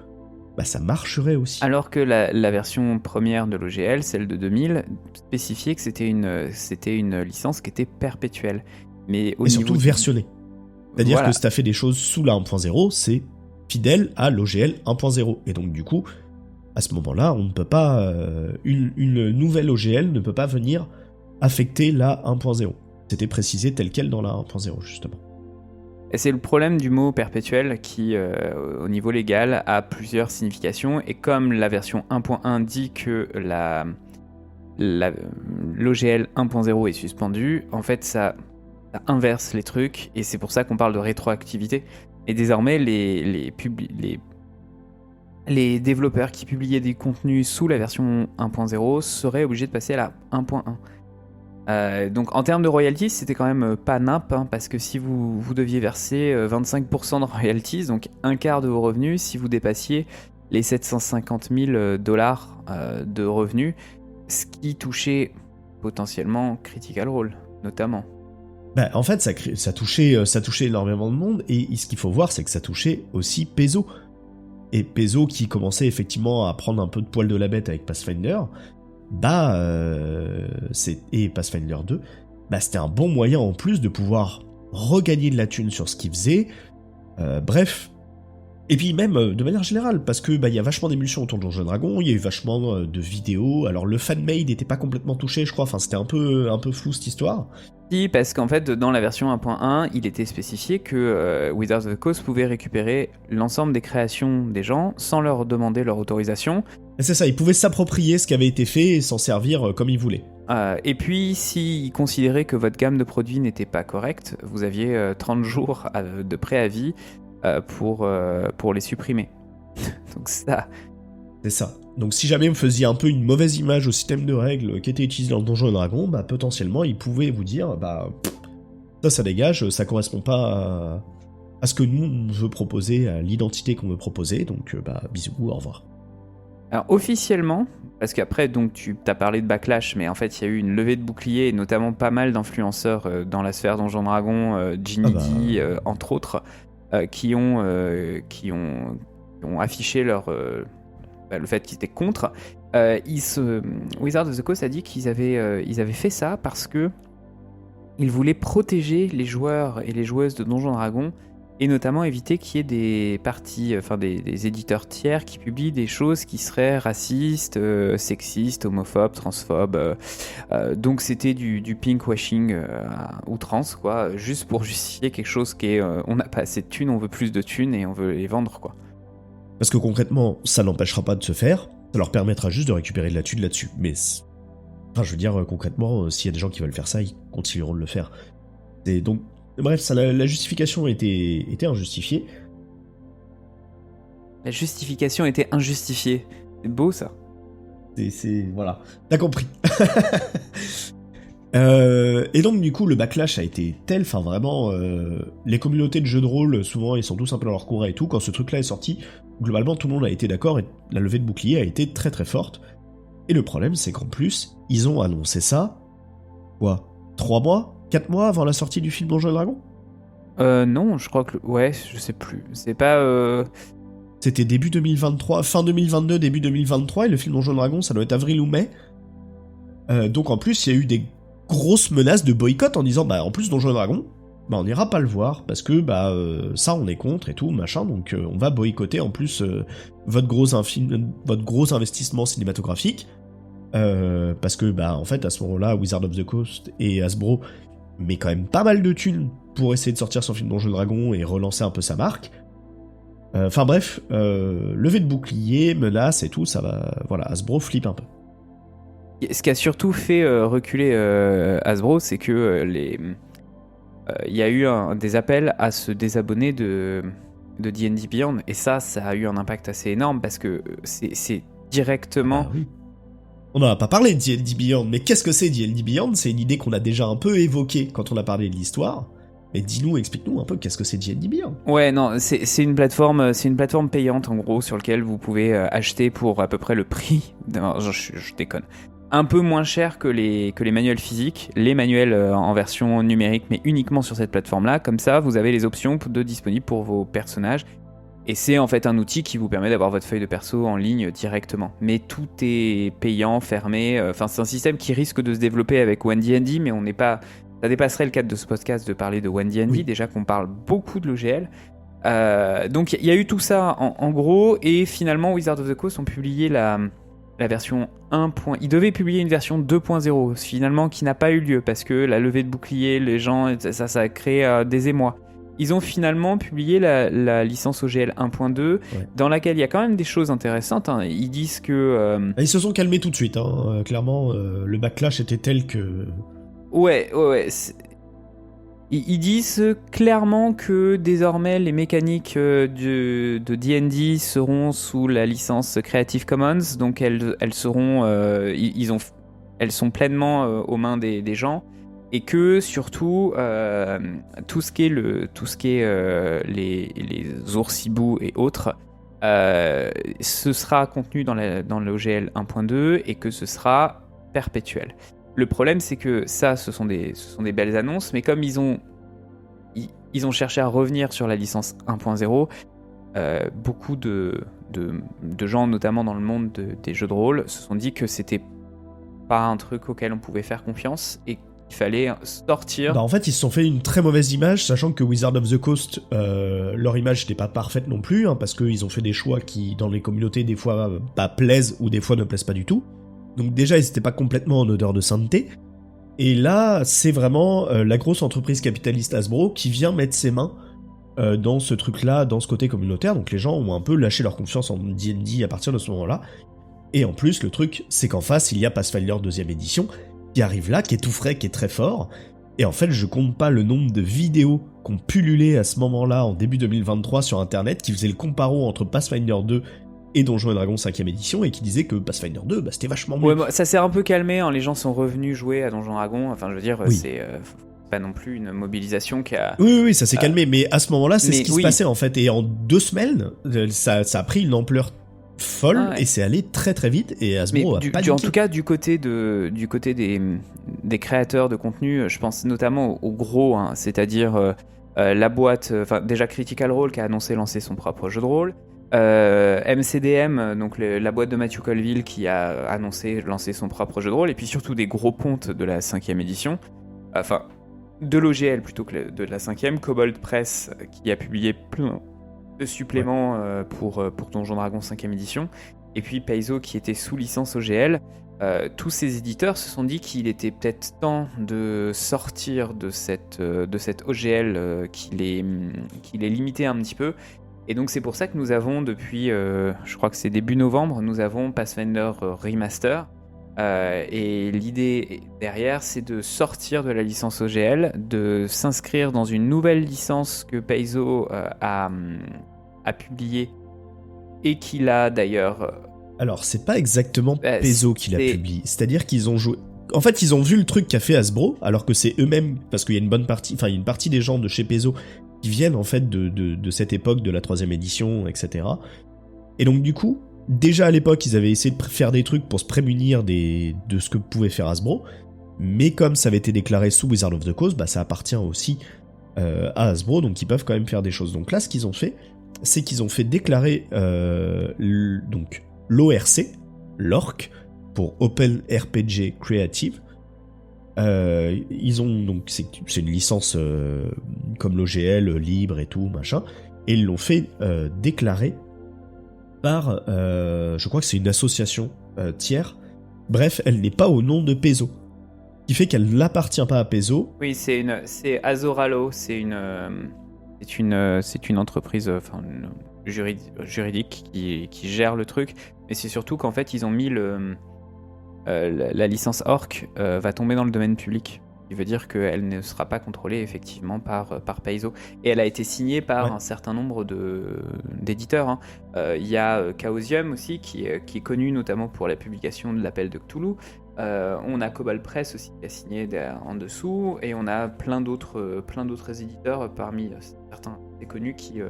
Speaker 1: ça marcherait aussi.
Speaker 2: Alors que la version première de l'OGL, celle de 2000, spécifiait que c'était une licence qui était perpétuelle. Mais
Speaker 1: surtout versionnée. C'est-à-dire que si t'as fait des choses sous la 1.0, c'est fidèle à l'OGL 1.0. Et donc du coup, à ce moment-là, on ne peut pas... une nouvelle OGL ne peut pas venir affecter la 1.0. C'était précisé tel quel dans la 1.0, justement.
Speaker 2: Et c'est le problème du mot perpétuel qui, au niveau légal, a plusieurs significations. Et comme la version 1.1 dit que l'OGL 1.0 est suspendue, en fait, ça inverse les trucs. Et c'est pour ça qu'on parle de rétroactivité. Et désormais, les développeurs qui publiaient des contenus sous la version 1.0 seraient obligés de passer à la 1.1. Donc en termes de royalties, c'était quand même pas nimp, parce que si vous deviez verser 25% de royalties, donc un quart de vos revenus, si vous dépassiez les 750 000 $ de revenus, ce qui touchait potentiellement Critical Role, notamment.
Speaker 1: En fait, ça touchait énormément de monde, et ce qu'il faut voir, c'est que ça touchait aussi Paizo. Et Paizo qui commençait effectivement à prendre un peu de poil de la bête avec Pathfinder, et Pathfinder 2, c'était un bon moyen en plus de pouvoir regagner de la thune sur ce qu'il faisait. Bref. Et puis même de manière générale, parce que y a vachement d'émulsions autour de Donjons & Dragons, il y a eu vachement de vidéos. Alors le fan-made n'était pas complètement touché, je crois, enfin c'était un peu flou cette histoire.
Speaker 2: Si, parce qu'en fait, dans la version 1.1, il était spécifié que Wizards of the Coast pouvait récupérer l'ensemble des créations des gens sans leur demander leur autorisation.
Speaker 1: Et c'est ça, ils pouvaient s'approprier ce qui avait été fait et s'en servir comme ils voulaient.
Speaker 2: Et puis, s'ils considéraient que votre gamme de produits n'était pas correcte, vous aviez 30 jours de préavis pour les supprimer. Donc ça...
Speaker 1: C'est ça. Donc si jamais vous faisiez un peu une mauvaise image au système de règles qui était utilisé dans Donjons & Dragons, potentiellement ils pouvaient vous dire ça dégage, ça correspond pas à ce que nous on veut proposer, à l'identité qu'on veut proposer, donc bisous, au revoir.
Speaker 2: Alors officiellement, parce qu'après donc tu t'as parlé de backlash, mais en fait il y a eu une levée de boucliers et notamment pas mal d'influenceurs dans la sphère Donjons & Dragons, Ginny entre autres, qui ont affiché le fait qu'ils étaient contre, Wizards of the Coast a dit qu'ils avaient fait ça parce que ils voulaient protéger les joueurs et les joueuses de Donjons & Dragons et notamment éviter qu'il y ait des éditeurs tiers qui publient des choses qui seraient racistes, sexistes, homophobes, transphobes. Donc c'était du pinkwashing à outrance, quoi, juste pour justifier quelque chose qui est on n'a pas assez de thunes, on veut plus de thunes et on veut les vendre, quoi.
Speaker 1: Parce que concrètement, ça n'empêchera pas de se faire, ça leur permettra juste de récupérer de la thune là-dessus. Mais, enfin, je veux dire, concrètement, s'il y a des gens qui veulent faire ça, ils continueront de le faire. Et donc, bref, ça, la justification était injustifiée.
Speaker 2: La justification était injustifiée. C'est beau, ça.
Speaker 1: Voilà, t'as compris. Et donc du coup le backlash a été tel, enfin vraiment, les communautés de jeux de rôle souvent ils sont tous un peu dans leur courant et tout, quand ce truc là est sorti, globalement tout le monde a été d'accord et la levée de bouclier a été très très forte. Et le problème c'est qu'en plus, ils ont annoncé ça, 3 mois 4 mois avant la sortie du film Donjons & Dragons ?
Speaker 2: Non, je crois que... Ouais, je sais plus. C'est pas...
Speaker 1: C'était début 2023, fin 2022, début 2023, et le film Donjons & Dragons, ça doit être avril ou mai. Donc en plus, il y a eu des grosses menaces de boycott en disant, en plus Donjons & Dragons, on n'ira pas le voir, parce que ça on est contre et tout, machin, donc on va boycotter en plus votre gros investissement cinématographique, parce que en fait à ce moment-là, Wizards of the Coast et Hasbro met quand même pas mal de thunes pour essayer de sortir son film Donjons & Dragons et relancer un peu sa marque. Enfin bref, levée de bouclier, menace et tout, ça va... Voilà, Hasbro flippe un peu.
Speaker 2: Ce qui a surtout fait reculer Hasbro, c'est que il y a eu des appels à se désabonner de D&D Beyond, et ça a eu un impact assez énorme, parce que c'est directement...
Speaker 1: Ah, oui. On n'en a pas parlé de D&D Beyond, mais qu'est-ce que c'est D&D Beyond ? C'est une idée qu'on a déjà un peu évoquée quand on a parlé de l'histoire. Mais dis-nous, explique-nous un peu qu'est-ce que c'est D&D Beyond.
Speaker 2: Ouais, non, c'est une plateforme payante en gros sur laquelle vous pouvez acheter pour à peu près le prix. Non, je déconne. Un peu moins cher que les manuels physiques, les manuels en version numérique, mais uniquement sur cette plateforme-là. Comme ça, vous avez les options disponibles pour vos personnages. Et c'est en fait un outil qui vous permet d'avoir votre feuille de perso en ligne directement. Mais tout est payant, fermé. Enfin, c'est un système qui risque de se développer avec One D&D, mais on n'est pas... Ça dépasserait le cadre de ce podcast de parler de One D&D, déjà qu'on parle beaucoup de l'OGL. Donc il y a eu tout ça en gros, et finalement Wizards of the Coast ont publié la version 1. Ils devaient publier une version 2.0, finalement qui n'a pas eu lieu, parce que la levée de bouclier, les gens, ça a créé des émois. Ils ont finalement publié la licence OGL 1.2, dans laquelle il y a quand même des choses intéressantes. Hein. Ils disent que...
Speaker 1: Ils se sont calmés tout de suite, hein. Clairement, le backlash était tel que...
Speaker 2: Ouais. Ils disent clairement que désormais les mécaniques de D&D seront sous la licence Creative Commons, donc elles seront, elles sont pleinement aux mains des gens, et que surtout tout ce qui est les oursibous et autres, ce sera contenu dans l'OGL 1.2 et que ce sera perpétuel. Le problème, c'est que ça, ce sont des belles annonces, mais comme ils ont cherché à revenir sur la licence 1.0, beaucoup de gens, notamment dans le monde des jeux de rôle, se sont dit que c'était pas un truc auquel on pouvait faire confiance et qu'il fallait sortir.
Speaker 1: En fait, ils se sont fait une très mauvaise image, sachant que Wizards of the Coast, leur image n'était pas parfaite non plus, hein, parce qu'ils ont fait des choix qui, dans les communautés, des fois plaisent ou des fois ne plaisent pas du tout. Donc déjà, ils n'étaient pas complètement en odeur de sainteté. Et là, c'est vraiment la grosse entreprise capitaliste Hasbro qui vient mettre ses mains dans ce truc-là, dans ce côté communautaire. Donc les gens ont un peu lâché leur confiance en D&D à partir de ce moment-là. Et en plus, le truc, c'est qu'en face, il y a Pathfinder 2ème édition qui arrive là, qui est tout frais, qui est très fort. Et en fait, je compte pas le nombre de vidéos qu'on pullulait à ce moment-là, en début 2023, sur Internet, qui faisaient le comparo entre Pathfinder 2 et Donjons & Dragons 5ème édition, et qui disait que Pathfinder 2, c'était vachement mieux.
Speaker 2: Ouais, ça s'est un peu calmé, hein. Les gens sont revenus jouer à Donjons & Dragons, enfin je veux dire, c'est pas non plus une mobilisation qui a...
Speaker 1: Oui, ça s'est calmé, mais à ce moment-là, c'est ce qui se passait en fait, et en 2 semaines, ça a pris une ampleur folle, et c'est allé très très vite, et Hasbro a paniqué.
Speaker 2: En tout cas, du côté des créateurs de contenu, je pense notamment aux gros, hein, c'est-à-dire la boîte, déjà Critical Role qui a annoncé lancer son propre jeu de rôle, MCDM, donc la boîte de Matthew Colville qui a lancé son propre jeu de rôle, et puis surtout des gros pontes de la 5e édition, enfin de l'OGL plutôt que de la 5e, Kobold Press qui a publié plein de suppléments pour Donjons Dragons 5e édition, et puis Paizo qui était sous licence OGL. Tous ces éditeurs se sont dit qu'il était peut-être temps de sortir de cette OGL qui les limitait un petit peu. Et donc c'est pour ça que nous avons depuis, je crois que c'est début novembre, nous avons Pathfinder Remaster. Et l'idée derrière, c'est de sortir de la licence OGL, de s'inscrire dans une nouvelle licence que Paizo a publiée et qu'il a d'ailleurs...
Speaker 1: Alors, c'est pas exactement Paizo qui l'a publié. C'est-à-dire qu'ils ont joué... En fait, ils ont vu le truc qu'a fait Hasbro, alors que c'est eux-mêmes, parce qu'il y a une partie des gens de chez Paizo qui viennent en fait de cette époque de la 3e édition, etc. Et donc du coup, déjà à l'époque, ils avaient essayé de faire des trucs pour se prémunir de ce que pouvait faire Hasbro, mais comme ça avait été déclaré sous Wizard of the Coast, bah ça appartient aussi à Hasbro, donc ils peuvent quand même faire des choses. Donc là, ce qu'ils ont fait, c'est qu'ils ont fait déclarer donc l'ORC, l'ORC, pour Open RPG Creative. Ils ont donc c'est une licence comme l'OGL libre et tout machin, et ils l'ont fait déclarer par je crois que c'est une association tiers. Bref, elle n'est pas au nom de Paizo, ce qui fait qu'elle n'appartient pas à Paizo.
Speaker 2: Oui, c'est Azoralo, c'est une entreprise juridique qui gère le truc, mais c'est surtout qu'en fait ils ont mis la licence Orc va tomber dans le domaine public, ce qui veut dire qu'elle ne sera pas contrôlée effectivement par Paizo. Et elle a été signée par un certain nombre d'éditeurs. Hein. Il y a Chaosium aussi, qui est connu notamment pour la publication de l'Appel de Cthulhu. On a Cobalt Press aussi qui a signé en dessous, et on a plein d'autres éditeurs parmi certains assez connus qui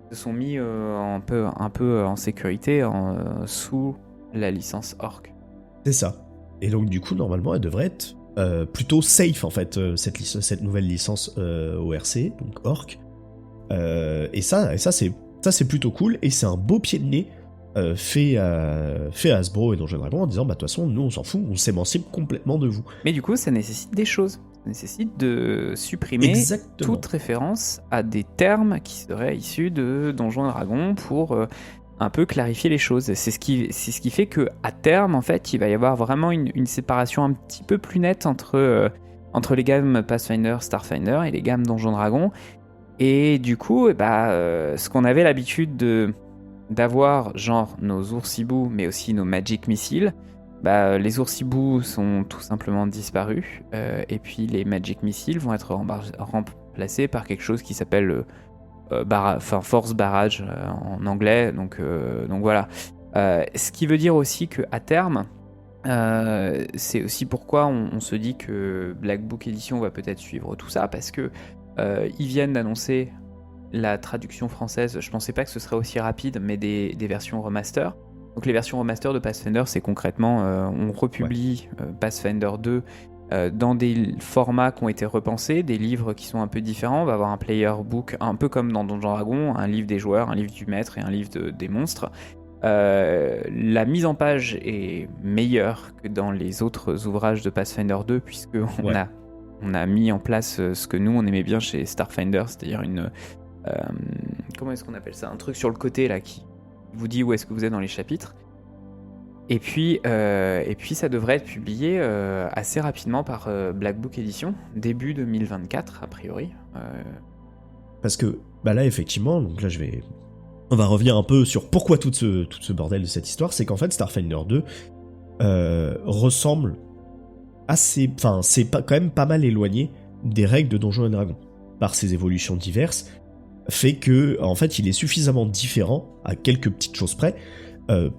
Speaker 2: se sont mis un peu en sécurité sous la licence Orc.
Speaker 1: C'est ça. Et donc du coup, normalement, elle devrait être plutôt safe, en fait, cette nouvelle licence ORC, donc Orc. Et ça c'est plutôt cool, et c'est un beau pied de nez fait à Hasbro et Donjons & Dragons en disant, bah de toute façon, nous on s'en fout, on s'émancipe complètement de vous.
Speaker 2: Mais du coup, ça nécessite des choses. Ça nécessite de supprimer toute référence à des termes qui seraient issus de Donjons & Dragons pour... un peu clarifier les choses. C'est ce qui fait que à terme, en fait, il va y avoir vraiment une séparation un petit peu plus nette entre les gammes Pathfinder, Starfinder et les gammes Donjons Dragons. Et du coup, ce qu'on avait l'habitude d'avoir, genre nos oursibous, mais aussi nos Magic Missiles, les oursibous sont tout simplement disparus. Et puis les Magic Missiles vont être remplacés par quelque chose qui s'appelle... force barrage en anglais, donc voilà. Ce qui veut dire aussi qu'à terme, c'est aussi pourquoi on se dit que Black Book Edition va peut-être suivre tout ça, parce que ils viennent d'annoncer la traduction française. Je pensais pas que ce serait aussi rapide, mais des versions remaster. Donc les versions remaster de Pathfinder, c'est concrètement on republie Pathfinder 2 dans des formats qui ont été repensés, des livres qui sont un peu différents. On va avoir un player book, un peu comme dans Donjons Dragons, un livre des joueurs, un livre du maître et un livre des monstres. La mise en page est meilleure que dans les autres ouvrages de Pathfinder 2, puisqu'on a mis en place ce que nous on aimait bien chez Starfinder, c'est-à-dire comment est-ce qu'on appelle ça, un truc sur le côté là qui vous dit où est-ce que vous êtes dans les chapitres. Et puis ça devrait être publié assez rapidement par Black Book Edition, début 2024 a priori.
Speaker 1: Parce que là effectivement, donc là on va revenir un peu sur pourquoi tout ce bordel de cette histoire, c'est qu'en fait Starfinder 2 ressemble assez, enfin c'est quand même pas mal éloigné des règles de Donjons & Dragons par ses évolutions diverses, fait que en fait il est suffisamment différent à quelques petites choses près.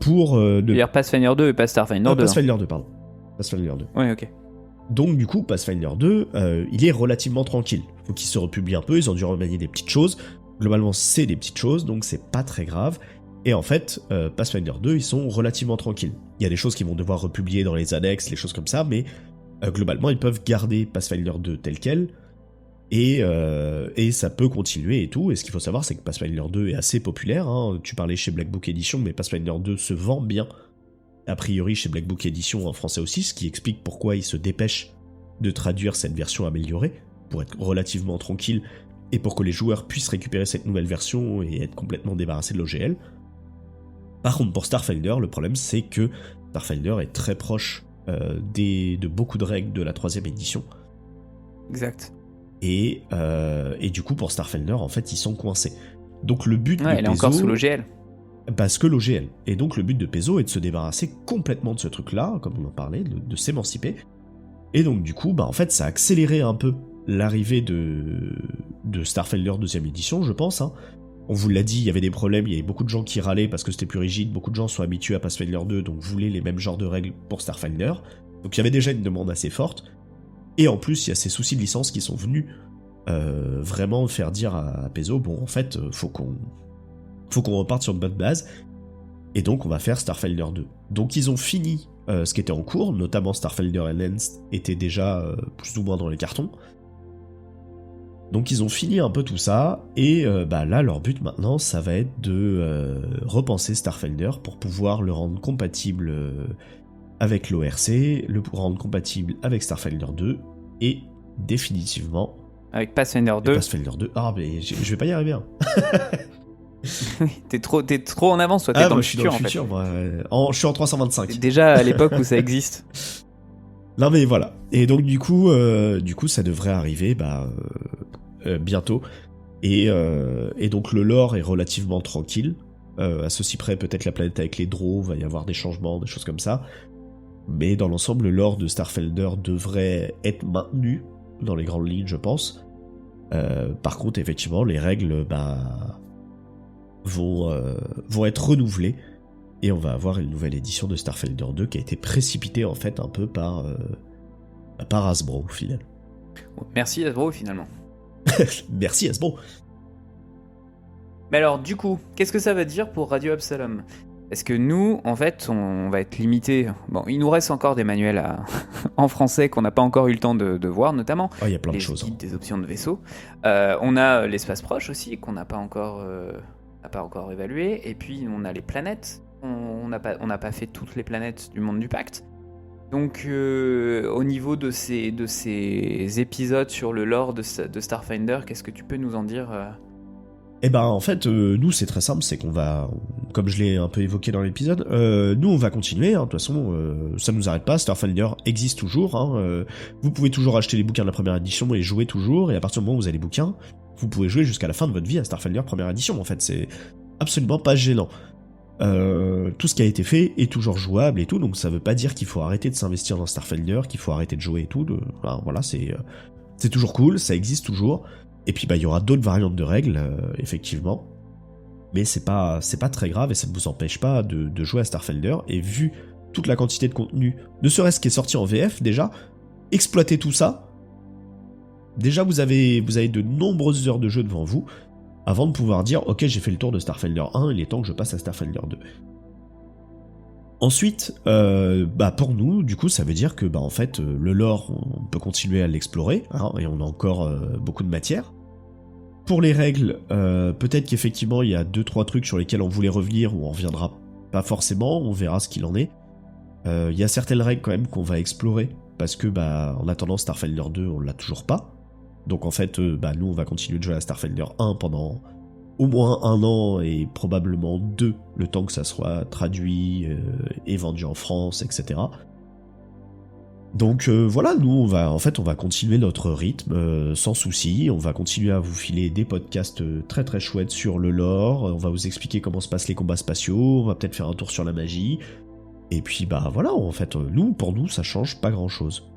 Speaker 1: Pour
Speaker 2: dire Pathfinder 2 et pas Starfinder 2.
Speaker 1: Pathfinder 2, pardon. Pathfinder 2.
Speaker 2: Oui, ok.
Speaker 1: Donc, du coup, Pathfinder 2, il est relativement tranquille. Faut qu'il se republie un peu, ils ont dû remanier des petites choses. Globalement, c'est des petites choses, donc c'est pas très grave. Et en fait, Pathfinder 2, ils sont relativement tranquilles. Il y a des choses qu'ils vont devoir republier dans les annexes, les choses comme ça, mais globalement, ils peuvent garder Pathfinder 2 tel quel. Et ça peut continuer et tout. Et ce qu'il faut savoir, c'est que Pathfinder 2 est assez populaire. Hein. Tu parlais chez Black Book Edition, mais Pathfinder 2 se vend bien, a priori chez Black Book Edition en français aussi, ce qui explique pourquoi ils se dépêchent de traduire cette version améliorée, pour être relativement tranquille, et pour que les joueurs puissent récupérer cette nouvelle version et être complètement débarrassés de l'OGL. Par contre, pour Starfinder, le problème c'est que Starfinder est très proche de beaucoup de règles de la 3ème édition.
Speaker 2: Exact.
Speaker 1: Et du coup, pour Starfinder, en fait, ils sont coincés. Donc le but de
Speaker 2: elle est encore sous l'OGL.
Speaker 1: Parce que l'OGL. Et donc le but de Paizo est de se débarrasser complètement de ce truc-là, comme on en parlait, de s'émanciper. Et donc du coup, en fait, ça a accéléré un peu l'arrivée de Starfinder 2ème édition, je pense. Hein. On vous l'a dit, il y avait des problèmes, il y avait beaucoup de gens qui râlaient parce que c'était plus rigide, beaucoup de gens sont habitués à Pathfinder 2, donc voulaient les mêmes genres de règles pour Starfinder. Donc il y avait déjà une demande assez forte. Et en plus, il y a ces soucis de licence qui sont venus vraiment faire dire à Paizo, bon, en fait, faut qu'on reparte sur une bonne base. Et donc, on va faire Starfinder 2. Donc, ils ont fini ce qui était en cours, notamment Starfinder Enhanced était déjà plus ou moins dans les cartons. Donc, ils ont fini un peu tout ça. Et là, leur but maintenant, ça va être de repenser Starfinder pour pouvoir le rendre compatible avec l'ORC, le rendre compatible avec Starfinder 2 et définitivement
Speaker 2: avec Pathfinder 2.
Speaker 1: Pathfinder 2. Ah, mais je vais pas y arriver. Hein.
Speaker 2: t'es trop en avance, toi. T'es dans le futur,
Speaker 1: en fait. Je suis en 325.
Speaker 2: Déjà à l'époque où ça existe.
Speaker 1: Non, mais voilà. Et donc, du coup, ça devrait arriver bientôt. Et donc, le lore est relativement tranquille. À ceci près, peut-être la planète avec les Drow, va y avoir des changements, des choses comme ça. Mais dans l'ensemble, le lore de Starfinder devrait être maintenu dans les grandes lignes, je pense. Par contre, effectivement, les règles vont être renouvelées et on va avoir une nouvelle édition de Starfinder 2 qui a été précipitée en fait un peu par Hasbro au final.
Speaker 2: Merci Hasbro finalement.
Speaker 1: Merci Hasbro.
Speaker 2: Mais alors du coup, qu'est-ce que ça va dire pour Radio Absalom ? Parce que nous, en fait, on va être limité. Bon, il nous reste encore des manuels en français qu'on n'a pas encore eu le temps de voir, notamment.
Speaker 1: Il y a plein de choses.
Speaker 2: Les guides des options de vaisseau. On a l'espace proche aussi, qu'on n'a pas encore évalué. Et puis, on a les planètes. On n'a pas fait toutes les planètes du monde du pacte. Donc, au niveau de ces épisodes sur le lore de Starfinder, qu'est-ce que tu peux nous en dire
Speaker 1: en fait, nous c'est très simple, c'est qu'on va, comme je l'ai un peu évoqué dans l'épisode, nous on va continuer, hein, de toute façon ça nous arrête pas, Starfinder existe toujours, hein, vous pouvez toujours acheter les bouquins de la 1ère édition et jouer toujours, et à partir du moment où vous avez les bouquins, vous pouvez jouer jusqu'à la fin de votre vie à Starfinder 1ère édition, en fait c'est absolument pas gênant. Tout ce qui a été fait est toujours jouable et tout, donc ça veut pas dire qu'il faut arrêter de s'investir dans Starfinder, qu'il faut arrêter de jouer et tout, voilà, c'est toujours cool, ça existe toujours. Et puis il y aura d'autres variantes de règles, effectivement. Mais c'est pas très grave et ça ne vous empêche pas de jouer à Starfinder. Et vu toute la quantité de contenu, ne serait-ce qui est sorti en VF déjà, exploitez tout ça. Déjà vous avez de nombreuses heures de jeu devant vous, avant de pouvoir dire ok j'ai fait le tour de Starfinder 1, il est temps que je passe à Starfinder 2. Ensuite, pour nous, du coup, ça veut dire que en fait, le lore, on peut continuer à l'explorer, hein, et on a encore beaucoup de matière. Pour les règles, peut-être qu'effectivement, il y a 2-3 trucs sur lesquels on voulait revenir, ou on reviendra pas forcément, on verra ce qu'il en est. Il y a certaines règles quand même qu'on va explorer, parce que en attendant Starfinder 2, on l'a toujours pas. Donc en fait, nous, on va continuer de jouer à Starfinder 1 pendant au moins 1 an et probablement 2, le temps que ça soit traduit et vendu en France, etc. Donc voilà, nous on va continuer notre rythme sans souci, on va continuer à vous filer des podcasts très très chouettes sur le lore, on va vous expliquer comment se passent les combats spatiaux, on va peut-être faire un tour sur la magie, et puis voilà, en fait, pour nous ça change pas grand chose.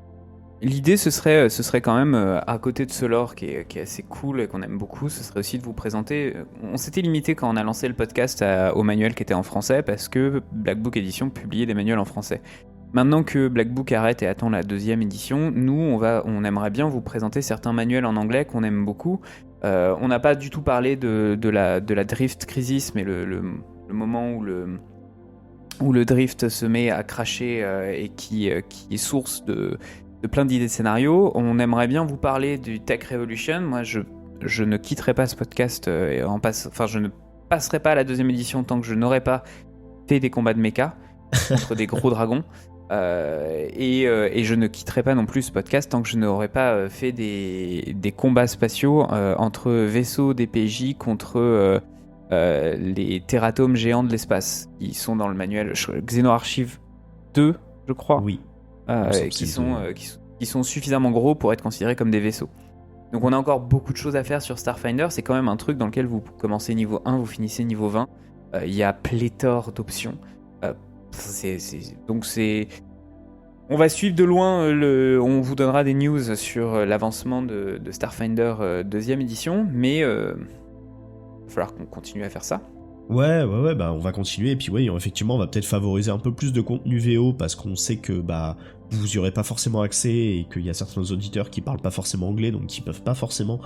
Speaker 2: L'idée, ce serait quand même, à côté de ce lore qui est assez cool et qu'on aime beaucoup, ce serait aussi de vous présenter... On s'était limité quand on a lancé le podcast au manuel qui était en français, parce que Black Book Edition publiait des manuels en français. Maintenant que Black Book arrête et attend la 2e édition, nous, on aimerait bien vous présenter certains manuels en anglais qu'on aime beaucoup. On n'a pas du tout parlé de la Drift Crisis, mais le moment où le drift se met à cracher et qui est source plein d'idées de scénarios. On aimerait bien vous parler du Tech Revolution. Moi, je ne quitterai pas ce podcast je ne passerai pas à la 2e édition tant que je n'aurai pas fait des combats de mecha contre des gros dragons. Et je ne quitterai pas non plus ce podcast tant que je n'aurai pas fait des combats spatiaux entre vaisseaux des PJ contre les terratomes géants de l'espace qui sont dans le manuel Xenoarchive 2, je crois.
Speaker 1: Oui.
Speaker 2: Qui sont suffisamment gros pour être considérés comme des vaisseaux. Donc on a encore beaucoup de choses à faire sur Starfinder. C'est quand même un truc dans lequel vous commencez niveau 1, vous finissez niveau 20. Il y a pléthore d'options. Donc on va suivre de loin, on vous donnera des news sur l'avancement de Starfinder 2e édition, mais il va falloir qu'on continue à faire ça.
Speaker 1: Ouais, bah on va continuer, et puis ouais, effectivement, on va peut-être favoriser un peu plus de contenu VO, parce qu'on sait que bah vous y aurez pas forcément accès, et qu'il y a certains auditeurs qui parlent pas forcément anglais, donc qui peuvent pas forcément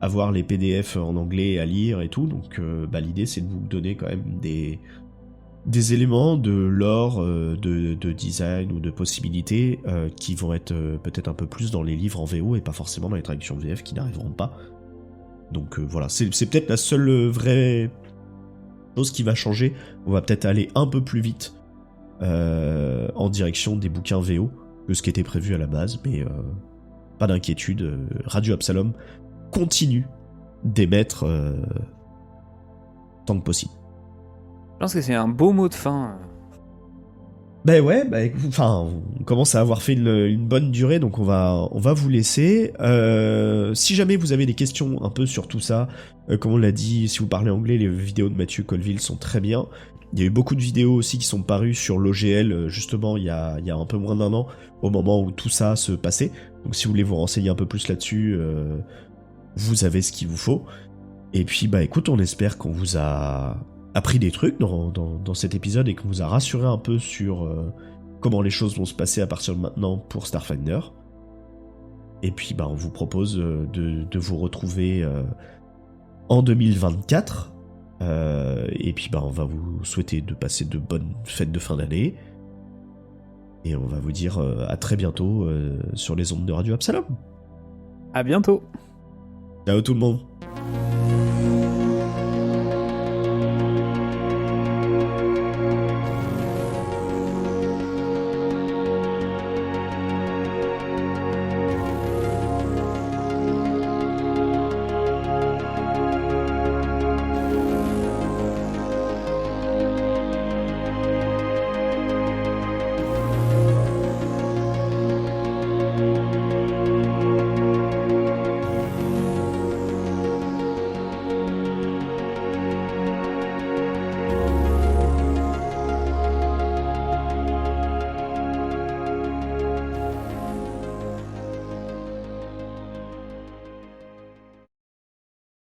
Speaker 1: avoir les PDF en anglais à lire et tout, donc bah l'idée c'est de vous donner quand même des éléments de lore, de design ou de possibilités qui vont être peut-être un peu plus dans les livres en VO et pas forcément dans les traductions VF qui n'arriveront pas. Donc voilà, c'est peut-être la seule vraie chose qui va changer. On va peut-être aller un peu plus vite en direction des bouquins VO que ce qui était prévu à la base, mais pas d'inquiétude, Radio Absalom continue d'émettre tant que possible.
Speaker 2: Je pense que c'est un beau mot de fin.
Speaker 1: Ben ouais, on commence à avoir fait une bonne durée, donc on va vous laisser. Si jamais vous avez des questions un peu sur tout ça, comme on l'a dit, si vous parlez anglais, les vidéos de Mathieu Colville sont très bien. Il y a eu beaucoup de vidéos aussi qui sont parues sur l'OGL, justement, il y a un peu moins d'1 an, au moment où tout ça se passait. Donc si vous voulez vous renseigner un peu plus là-dessus, vous avez ce qu'il vous faut. Et puis, bah écoute, on espère qu'on vous a appris des trucs dans cet épisode et qu'on vous a rassuré un peu sur comment les choses vont se passer à partir de maintenant pour Starfinder. Et puis bah on vous propose de vous retrouver en 2024. Et puis bah on va vous souhaiter de passer de bonnes fêtes de fin d'année. Et on va vous dire à très bientôt sur les ondes de Radio Absalom.
Speaker 2: À bientôt.
Speaker 1: Ciao tout le monde.